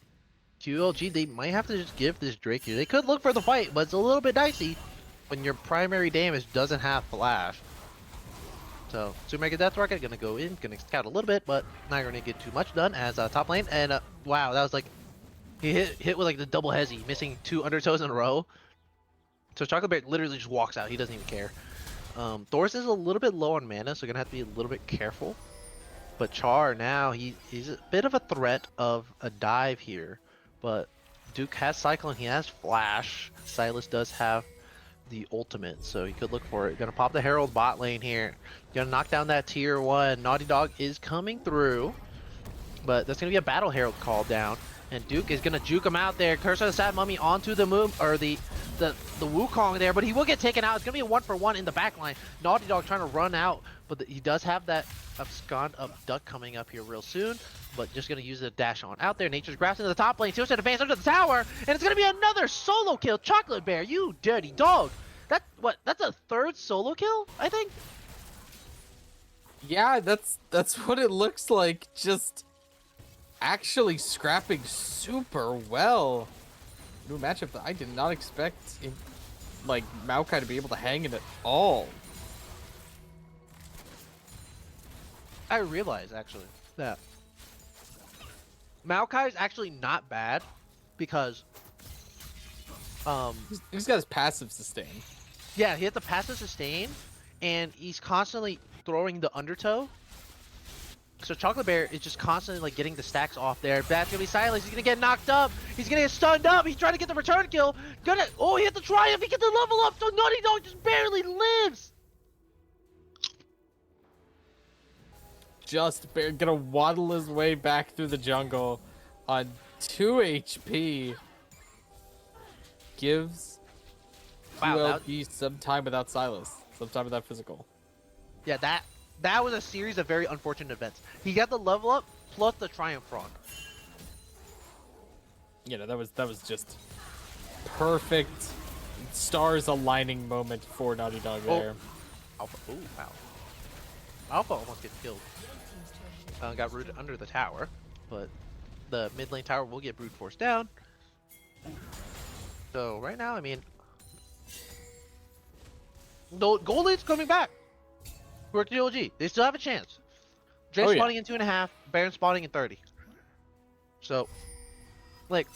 QLG, they might have to just give this Drake here. They could look for the fight, but it's a little bit dicey when your primary damage doesn't have flash. So Super Mega Death Rocket gonna go in, gonna scout a little bit, but not gonna get too much done as top lane. And wow, that was like he hit with like the double hezzy, missing 2 undertows in a row. So Chocolate Bear literally just walks out. He doesn't even care. Thor's is a little bit low on mana, so gonna have to be a little bit careful. But Char now he's a bit of a threat of a dive here, but Duke has Cyclone, he has Flash. Silas does have the ultimate, so he could look for it. Gonna pop the Herald bot lane here. Gonna knock down that tier 1. Naughty Dog is coming through, but that's gonna be a Battle Herald called down, and Duke is gonna juke him out there. Curse of the Sad Mummy onto the moon, or the Wukong there, but he will get taken out. It's gonna be a 1-for-1 in the back line. Naughty Dog trying to run out, but he does have that abscond up duck coming up here real soon, but just gonna use the dash on out there. Nature's Grasp into the top lane, Suicide advance under the tower, and it's gonna be another solo kill. Chocolate Bear, you dirty dog. That's a 3rd solo kill, I think. Yeah, that's what it looks like. Just actually scrapping super well. New matchup that I did not expect like Maokai to be able to hang it at all. I realize actually that Maokai is actually not bad because he's got his passive sustain. yeah, he has the passive sustain, and he's constantly throwing the undertow. So Chocolate Bear is just constantly like getting the stacks off there. That's gonna be Silas. He's gonna get knocked up. He's gonna get stunned up. He's trying to get the return kill. Oh, he hit the triumph. He gets the level up. So Naughty Dog just barely lives. Just gonna waddle his way back through the jungle on 2 HP. Gives QLP some time without Silas, some time without physical. Yeah, that was a series of very unfortunate events. He got the level up plus the triumph frond. You know, that was just perfect stars aligning moment for Naughty Dog there. Alpha, oh wow. Alpha almost gets killed. Got rooted under the tower, but the mid lane tower will get brute force down. So right now, I mean, the gold lane's coming back for TLG. They still have a chance. Drake spawning in 2.5, Baron spawning in 30. So, like,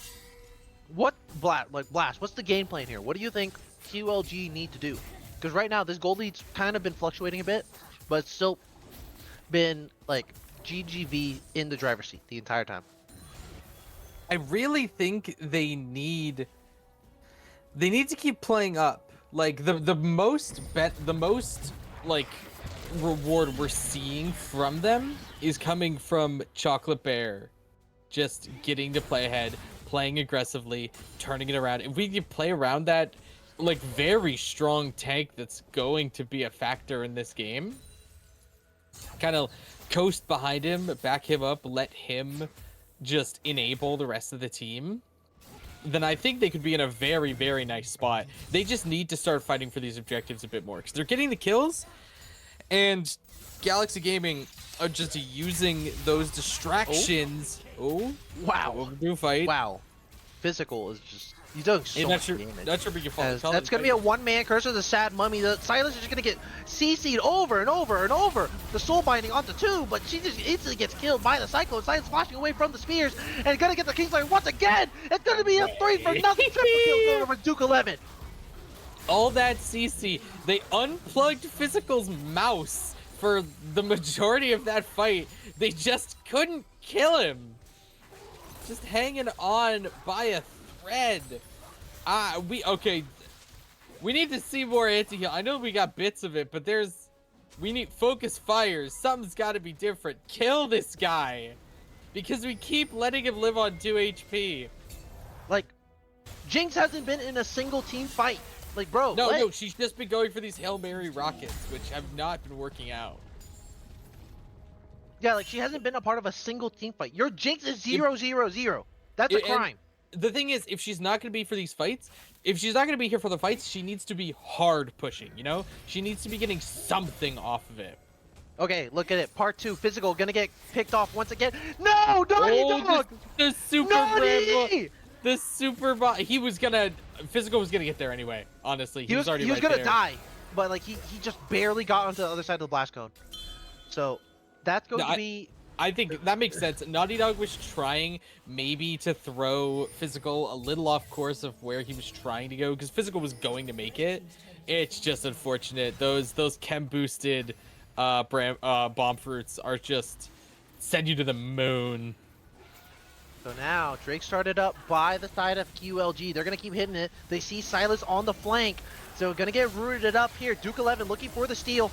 Blast, what's the game plan here? What do you think QLG need to do? Because right now, this gold lead's kind of been fluctuating a bit, but it's still been, like, GGV in the driver's seat the entire time. I really think they need to keep playing up. Like the most like reward we're seeing from them is coming from Chocolate Bear just getting to play ahead, playing aggressively, turning it around. If we can play around that like very strong tank that's going to be a factor in this game, kind of coast behind him, back him up, let him just enable the rest of the team, then I think they could be in a very, very nice spot. They just need to start fighting for these objectives a bit more, because they're getting the kills, and Galaxy Gaming are just using those distractions. Oh, wow. New fight. Wow. Physical is just, he's doing so much damage. Not sure we can follow. That's going to be a one-man Curse of the Sad Mummy. The Silas is just going to get CC'd over and over and over. The soul binding onto 2, but she just instantly gets killed by the Cyclone. Silas flashing away from the spears and going to get the Kingslayer once again. It's going to be a 3 for nothing. Triple kill going over Duke 11. All that CC. They unplugged Physical's mouse for the majority of that fight. They just couldn't kill him. Just hanging on by a thread. We need to see more anti-heal. I know we got bits of it, but we need focus fires. Something's got to be different. Kill this guy, because we keep letting him live on 2 HP. Like, Jinx hasn't been in a single team fight. Like, bro. No, she's just been going for these Hail Mary rockets, which have not been working out. Yeah, like, she hasn't been a part of a single team fight. Your Jinx is 0-0-0. That's a crime. The thing is, if she's not going to be for these fights, if she's not going to be here for the fights, she needs to be hard pushing, you know? She needs to be getting something off of it. Okay, look at it. Part 2, physical, gonna get picked off once again. No, Naughty Oh, Dog! the super Naughty! the super he was gonna physical was gonna get there anyway. Honestly, he was already He was right gonna there. die, but like he just barely got onto the other side of the blast cone. So that's No, going to be I think that makes sense. Naughty Dog was trying maybe to throw physical a little off course of where he was trying to go because physical was going to make it. It's just unfortunate. Those chem boosted bomb fruits are just send you to the moon. so now Drake started up by the side of QLG. They're gonna keep hitting it. They see Silas on the flank, so gonna get rooted up here. Duke 11 looking for the steal,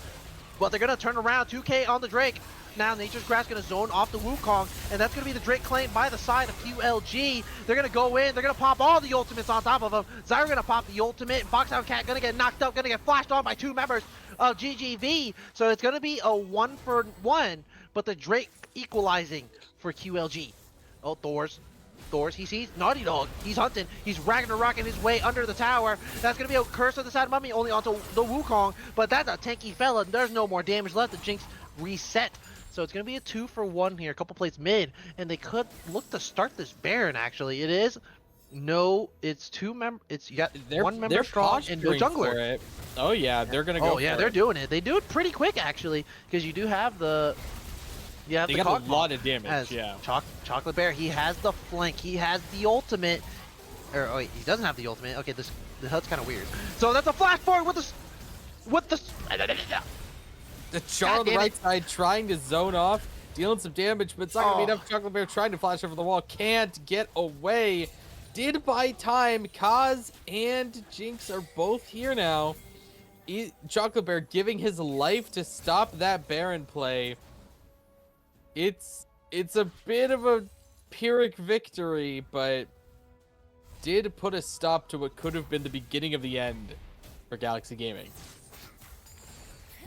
but they're gonna turn around. 2K on the Drake. Now Nature's Grass gonna zone off the Wukong, and that's gonna be the Drake claim by the side of QLG. They're gonna go in, they're gonna pop all the ultimates on top of him. Zyra gonna pop the ultimate, Foxhound Cat gonna get knocked up, gonna get flashed on by 2 members of GGV. So it's gonna be a 1-for-1, but the Drake equalizing for QLG. Oh, Thors, he sees Naughty Dog. He's hunting. He's Ragnaroking his way under the tower. That's going to be a curse of the Sad Mummy only onto the Wukong, but that's a tanky fella. There's no more damage left. The Jinx reset. So it's going to be a 2-for-1 here. A couple plays mid, and they could look to start this Baron, actually. It is. No, it's you got one member strong and no jungler. It. Oh, yeah, they're going to go Oh, yeah, they're doing it. They do it pretty quick, actually, because you do have the... Yeah, they got a lot of damage. Yeah, Chocolate Bear. He has the flank. He has the ultimate. Or oh, wait, he doesn't have the ultimate. Okay, the HUD's kind of weird. So that's a flash forward with the. The Char on the right side trying to zone off, dealing some damage, but it's not gonna be enough. Chocolate Bear trying to flash over the wall, can't get away. Did buy time. Kaz and Jinx are both here now. Chocolate Bear giving his life to stop that Baron play. It's a bit of a Pyrrhic victory, but did put a stop to what could have been the beginning of the end for Galaxy Gaming.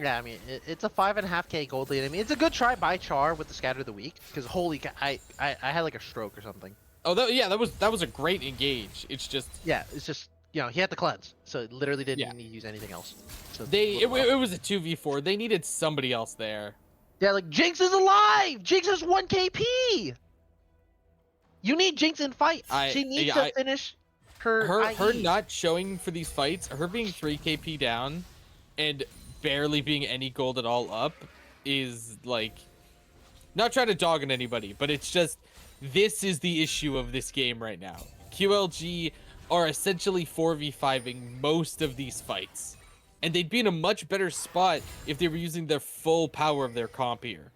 Yeah, I mean, it's a 5.5K gold lead. I mean, it's a good try by Char with the Scatter of the Week, because holy I had like a stroke or something. Oh, yeah, that was a great engage. It's just... Yeah, it's just, you know, he had the cleanse, so it literally didn't need to use anything else. So it was a 2v4. They needed somebody else there. Yeah, like, Jinx is alive! Jinx has 1 KP! You need Jinx in fights. She needs to finish her not showing for these fights, her being 3 KP down, and barely being any gold at all up, is, like... Not trying to dog on anybody, but it's just... This is the issue of this game right now. QLG are essentially 4v5ing most of these fights. And they'd be in a much better spot if they were using their full power of their comp here.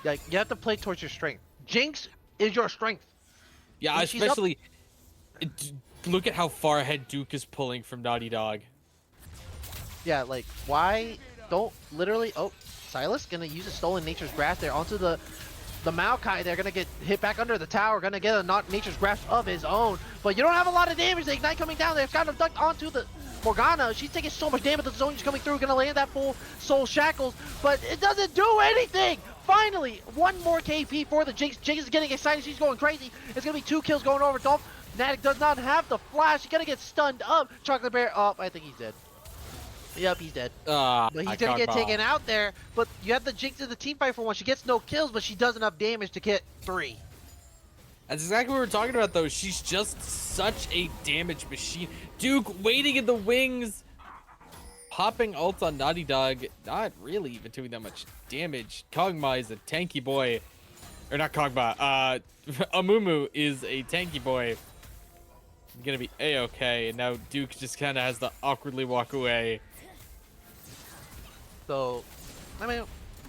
Like, you have to play towards your strength. Jinx is your strength. Yeah, and especially... Look at how far ahead Duke is pulling from Naughty Dog. Yeah, like, why don't literally... Oh, Silas gonna use a stolen Nature's Grasp there onto the Maokai. They're gonna get hit back under the tower, gonna get a not Nature's Grasp of his own. But you don't have a lot of damage. The Ignite coming down there. It's got him ducked onto the... Morgana, she's taking so much damage. The zone's coming through, gonna land that full soul shackles, but it doesn't do anything. Finally, 1 more KP for the Jinx. Jinx is getting excited. She's going crazy. It's gonna be 2 kills going over. Dolph Fnatic does not have the flash. He's gonna get stunned up. Chocolate Bear, oh, I think he's dead. Yep, he's dead. But he's gonna get taken out there. But you have the Jinx in the team fight for 1. She gets no kills, but she does enough damage to get 3. That's exactly what we're talking about, though. She's just such a damage machine. Duke waiting in the wings. Popping ult on Naughty Dog. Not really even doing that much damage. Kog'Maw is a tanky boy. Or not Kog'Maw. Amumu is a tanky boy. Gonna be A-okay. And now Duke just kind of has to awkwardly walk away. So, I mean,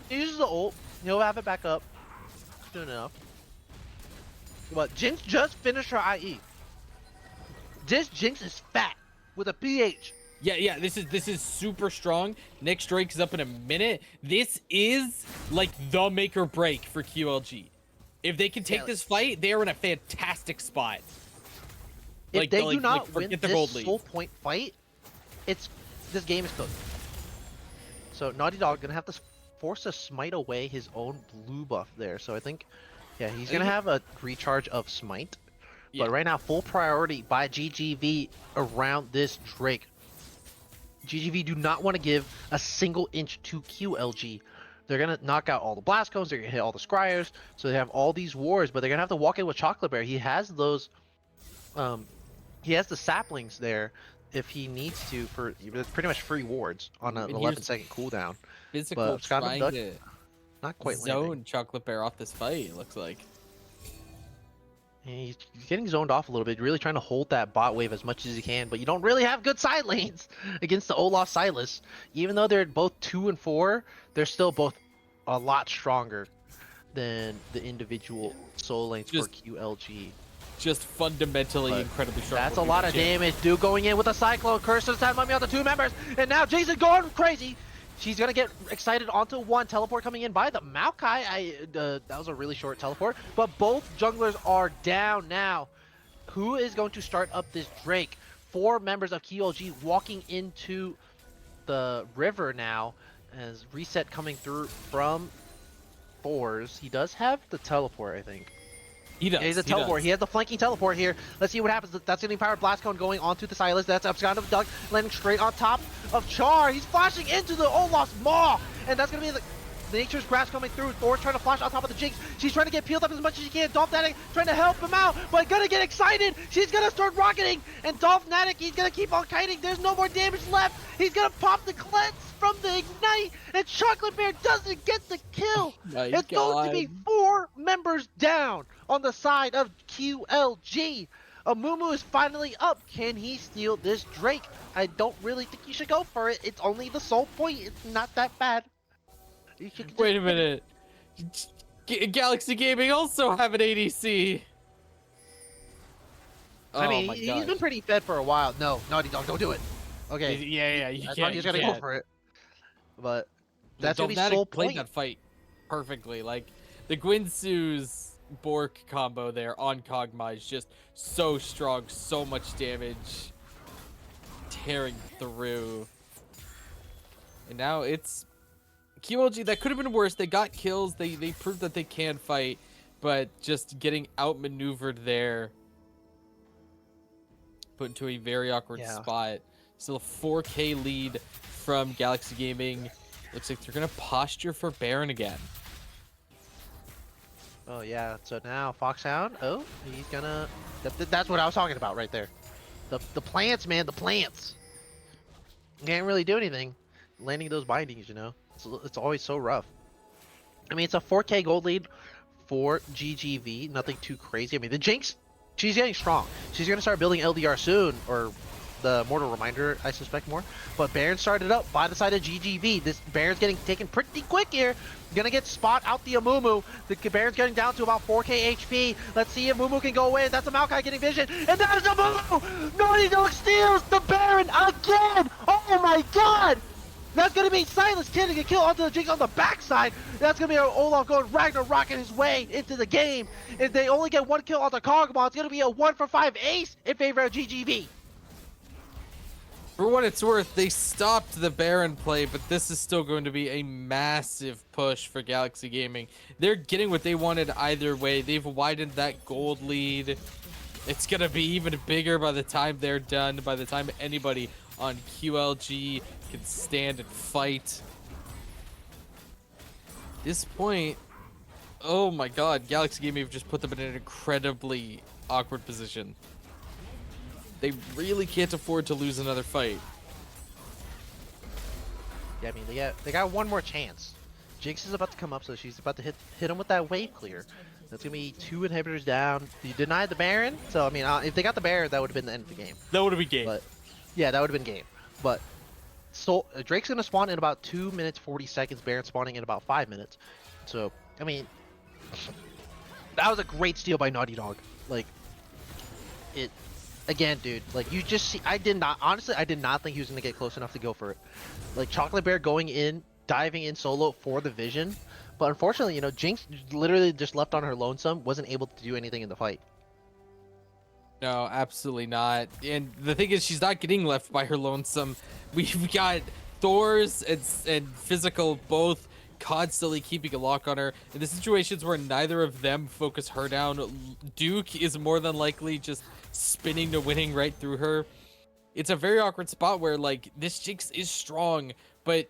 he uses the ult. He'll have it back up soon enough. But Jinx just finished her IE. This Jinx is fat with a PH. Yeah, this is super strong. Next Drake is up in a minute. This is like the make or break for QLG. If they can take this fight, they are in a fantastic spot. If they do not win this soul point fight, this game is cooked. So Naughty Dog gonna have to force a smite away his own blue buff there. So I think, yeah, he's gonna have a recharge of smite. But right now, full priority by GGV around this Drake. GGV do not want to give a single inch to QLG. They're gonna knock out all the blast cones. They're gonna hit all the scryers. So they have all these wars, but they're gonna have to walk in with Chocolate Bear. He has those, he has the saplings there if he needs to for it's pretty much free wards on an And 11-second cooldown. Physical But Scott trying Duck to not quite zone landing. Chocolate Bear off this fight, it looks like. He's getting zoned off a little bit, really trying to hold that bot wave as much as he can, but you don't really have good side lanes against the Olaf Silas. Even though they're both 2 and 4, they're still both a lot stronger than the individual solo lanes for QLG. Just fundamentally But incredibly strong. that's a lot of damage. Dude going in with a Cyclone. Curse this time, money on the 2 members. And now Jason going crazy. She's going to get excited onto 1. Teleport coming in by the Maokai. That was a really short teleport. But both junglers are down now. Who is going to start up this Drake? 4 members of QLG walking into the river now. As Reset coming through from Thor's. He does have the teleport, I think. He does. Yeah, he's a teleport. He has the flanking teleport here. Let's see what happens. That's getting powered blast cone going onto the Silas. That's Upscond of Duck landing straight on top of Char. He's flashing into the Olaf's Maw, and that's gonna be the Nature's Grasp coming through. Thor's trying to flash on top of the Jinx. She's trying to get peeled up as much as she can. Dolph Natic trying to help him out, but gonna get excited. She's gonna start rocketing, and Dolph Natic, he's gonna keep on kiting. There's no more damage left. He's gonna pop the cleanse from the ignite, and Chocolate Bear doesn't get the kill. It's going to be 4 members down on the side of QLG. Amumu is finally up. Can he steal this Drake? I don't really think you should go for it. It's only the sole point. It's not that bad. Wait a minute. Galaxy Gaming also have an ADC. I mean, he's been pretty fed for a while. No, Naughty Dog, don't do it. Okay. Yeah, you I can't. thought he was gonna go for it. But that's gonna be Dolph sole played point. that fight perfectly. Like the Gwynsu's Bork combo there on Kog'Maw is just so strong, so much damage, tearing through. And now it's QLG. That could have been worse. They got kills. They proved that they can fight, but just getting outmaneuvered there, put into a very awkward spot. Still a 4K lead from Galaxy Gaming. Looks like they're gonna posture for Baron again. Oh yeah, so now Foxhound. Oh, he's gonna. That's what I was talking about right there. The plants, man, the plants. Can't really do anything. Landing those bindings, you know, it's always so rough. I mean, it's a 4K gold lead for GGV. Nothing too crazy. I mean, the Jinx, she's getting strong. She's gonna start building LDR soon, or the Mortal Reminder, I suspect more. But Baron started up by the side of GGV. This Baron's getting taken pretty quick here. Gonna get spot out the Amumu. The Baron's getting down to about 4K HP. Let's see if Amumu can go in. That's a Maokai getting vision. And that is Amumu! Naughty Dog steals the Baron again! Oh my god! That's gonna be Silas getting a kill onto the Jinx on the backside. That's gonna be Olaf going Ragnarok his way into the game. If they only get 1 kill on the Kog'Maw, it's gonna be a 1 for 5 ace in favor of GGV. For what it's worth, they stopped the Baron play, but this is still going to be a massive push for Galaxy Gaming. They're getting what they wanted either way. They've widened that gold lead. It's going to be even bigger by the time they're done, by the time anybody on QLG can stand and fight. At this point, oh my god, Galaxy Gaming have just put them in an incredibly awkward position. They really can't afford to lose another fight. Yeah, I mean, they got 1 more chance. Jinx is about to come up, so she's about to hit him with that wave clear. That's gonna be 2 inhibitors down. You denied the Baron, so I mean, if they got the Baron, that would have been the end of the game. That would have been game. But yeah, that would have been game. But so Drake's gonna spawn in about 2 minutes 40 seconds. Baron spawning in about 5 minutes. So I mean, that was a great steal by Naughty Dog. Like it. Again, dude, like you just see, I did not think he was gonna get close enough to go for it. Like Chocolate Bear going in, diving in solo for the vision, but unfortunately, you know, Jinx literally just left on her lonesome, wasn't able to do anything in the fight. No, absolutely not. And the thing is, she's not getting left by her lonesome. We've got Thor's and Physical both constantly keeping a lock on her. In the situations where neither of them focus her down, Duke is more than likely just spinning to winning right through her. it's a very awkward spot where like this Jinx is strong, but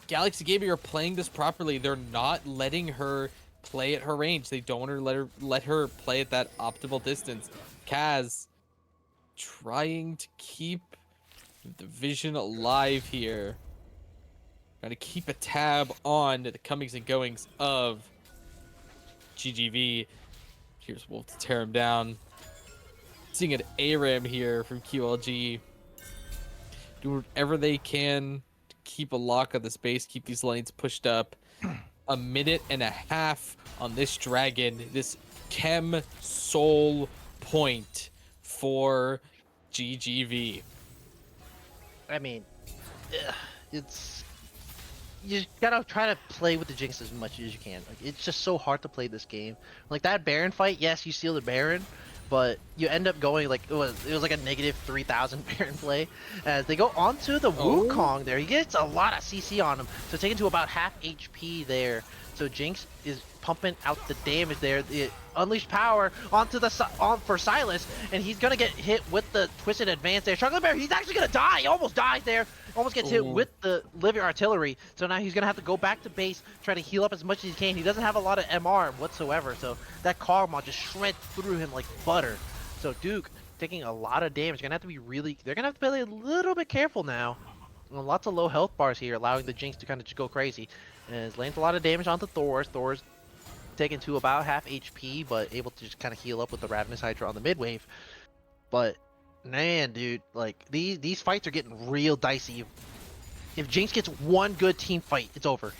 Galaxy Gaming are playing this properly. They're not letting her play at her range. They don't want to let her play at that optimal distance. Kaz trying to keep the vision alive here. Trying to keep a tab on the comings and goings of GGV. Here's Wolf to tear him down. Seeing an ARAM here from QLG. Do whatever they can to keep a lock on the space, keep these lanes pushed up. A minute and a half on this dragon. This Chem Soul point for GGV. I mean, it's you gotta try to play with the Jinx as much as you can. Like it's just so hard to play this game. Like that Baron fight, yes, you steal the Baron, but you end up going like it was like a negative 3,000 Baron play. As they go onto the Wukong there, he gets a lot of CC on him, so taken to about half HP there. So Jinx is pumping out the damage there. The unleashed power onto the for Silas, and he's gonna get hit with the twisted advance there. Chocolate Bear, he's actually gonna die. He almost dies there. Almost gets hit with the Living Artillery. So now he's gonna have to go back to base, try to heal up as much as he can. He doesn't have a lot of MR whatsoever, so that Karma just shreds through him like butter. So Duke taking a lot of damage. Gonna have to be they're gonna have to play a little bit careful now. Lots of low health bars here, allowing the Jinx to kind of just go crazy. And it's lands a lot of damage onto Thor. Thor's taken to about half HP, but able to just kind of heal up with the Ravenous Hydra on the mid wave. But man, dude, like these fights are getting real dicey. If Jinx gets one good team fight, it's over.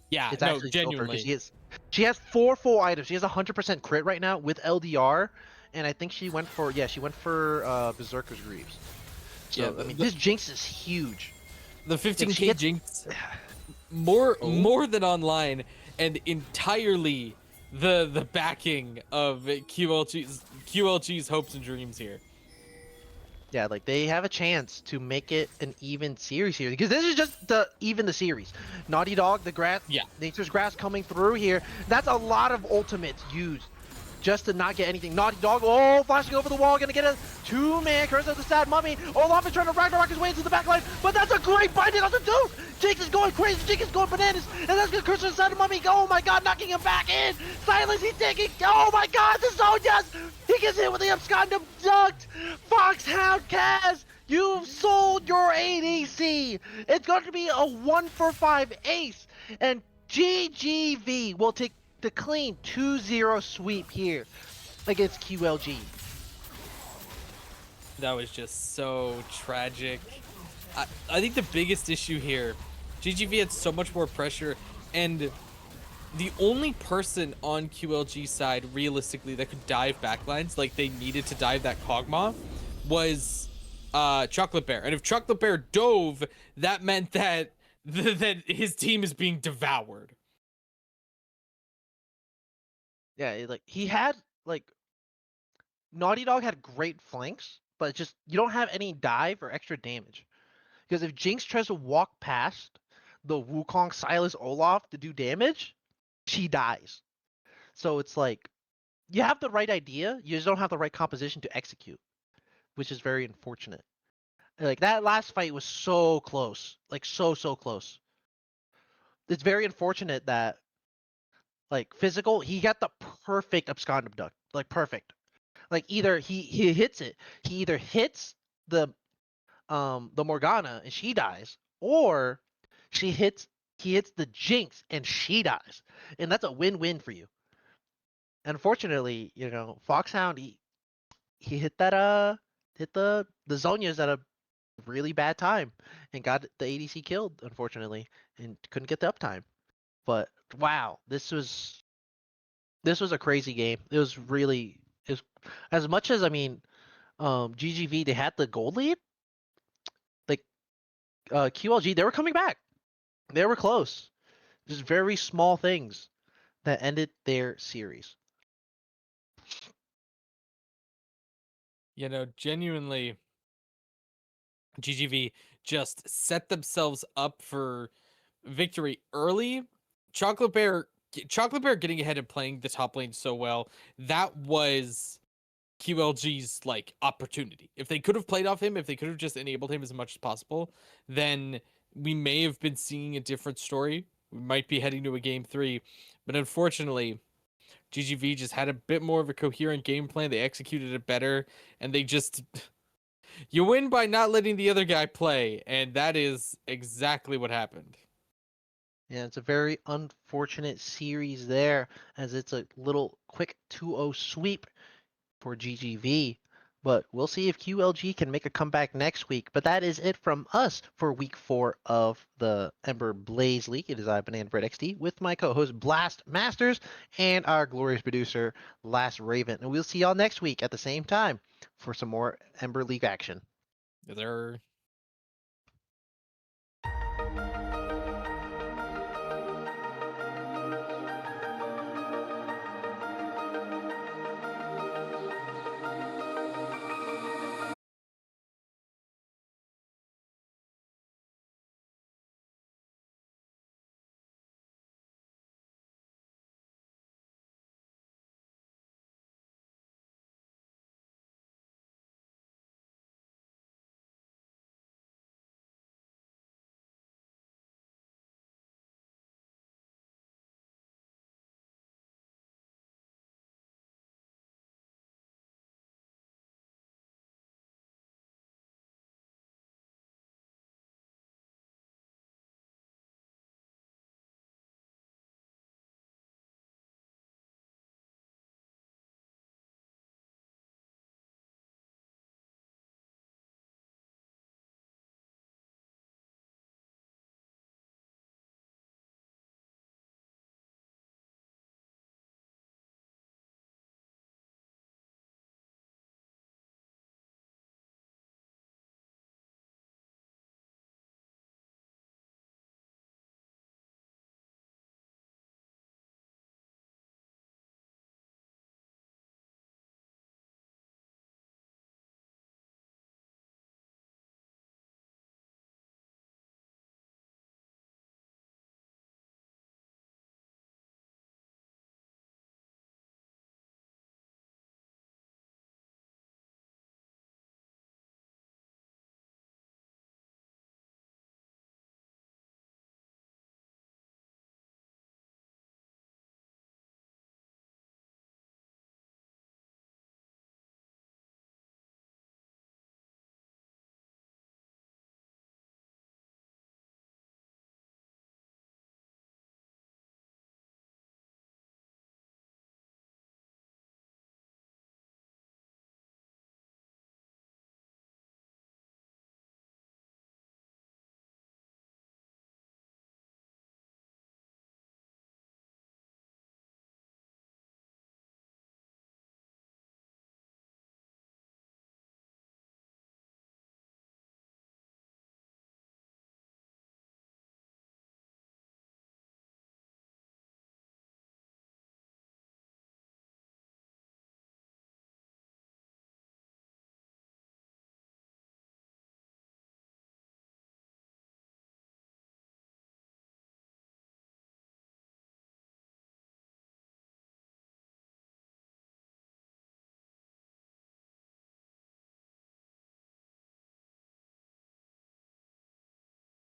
Yeah, it's no, actually genuinely. over. She has 4 full items. She has 100% crit right now with LDR, and I think she went for Berserker's Greaves. So yeah, I mean, this Jinx is huge. The 15k Jinx, more than online, and entirely the backing of QLG's hopes and dreams here. Yeah, like they have a chance to make it an even series here, because this is just even the series. Naughty Dog, the grass, Nature's Grass coming through here. That's a lot of ultimates used just to not get anything. Naughty Dog, flashing over the wall, gonna get a 2-man curse of the Sad Mummy. Olaf is trying to Ragnarok his way into the backline, but that's a great binding on the Duke. Jinx is going crazy, Jinx is going bananas, and that's gonna curse of the Sad Mummy. Oh my god, knocking him back in. Silence, he's taking, oh my god, the Zonias. He gets hit with the Abscond Abduct. Foxhound Kaz, you've sold your ADC. It's going to be a 1-for-5 ace, and GGV will take the clean 2-0 sweep here against QLG. That was just so tragic. I think the biggest issue here, GGV had so much more pressure, and the only person on QLG side realistically that could dive backlines like they needed to dive that Kog'Maw was Chocolate Bear. And if Chocolate Bear dove, that meant that that his team is being devoured. Yeah, like he had Naughty Dog had great flanks, but just you don't have any dive or extra damage. Because if Jinx tries to walk past the Wukong, Silas, Olaf to do damage, she dies. So it's like you have the right idea, you just don't have the right composition to execute, which is very unfortunate. Like that last fight was so close, like so close. It's very unfortunate that like physical, he got the perfect abscond abduct, like perfect. Like either he hits it, he either hits the Morgana and she dies, or he hits the Jinx and she dies, and that's a win-win for you. Unfortunately, Foxhound he hit the Zonias at a really bad time and got the ADC killed, unfortunately, and couldn't get the uptime. But wow, this was a crazy game. It was as much as GGV, they had the gold lead. Like QLG, they were coming back. They were close. Just very small things that ended their series. Genuinely, GGV just set themselves up for victory early. Chocolate Bear getting ahead and playing the top lane so well, that was QLG's like opportunity. If they could have played off him, if they could have just enabled him as much as possible, then we may have been seeing a different story. We might be heading to a game 3, but unfortunately, GGV just had a bit more of a coherent game plan. They executed it better, and they just you win by not letting the other guy play, and that is exactly what happened. Yeah, it's a very unfortunate series there, as it's a little quick 2-0 sweep for GGV. But we'll see if QLG can make a comeback next week. But that is it from us for week 4 of the Ember Blaze League. It is I, Banana Bread XD, with my co-host Blast Masters and our glorious producer Last Raven. And we'll see y'all next week at the same time for some more Ember League action. There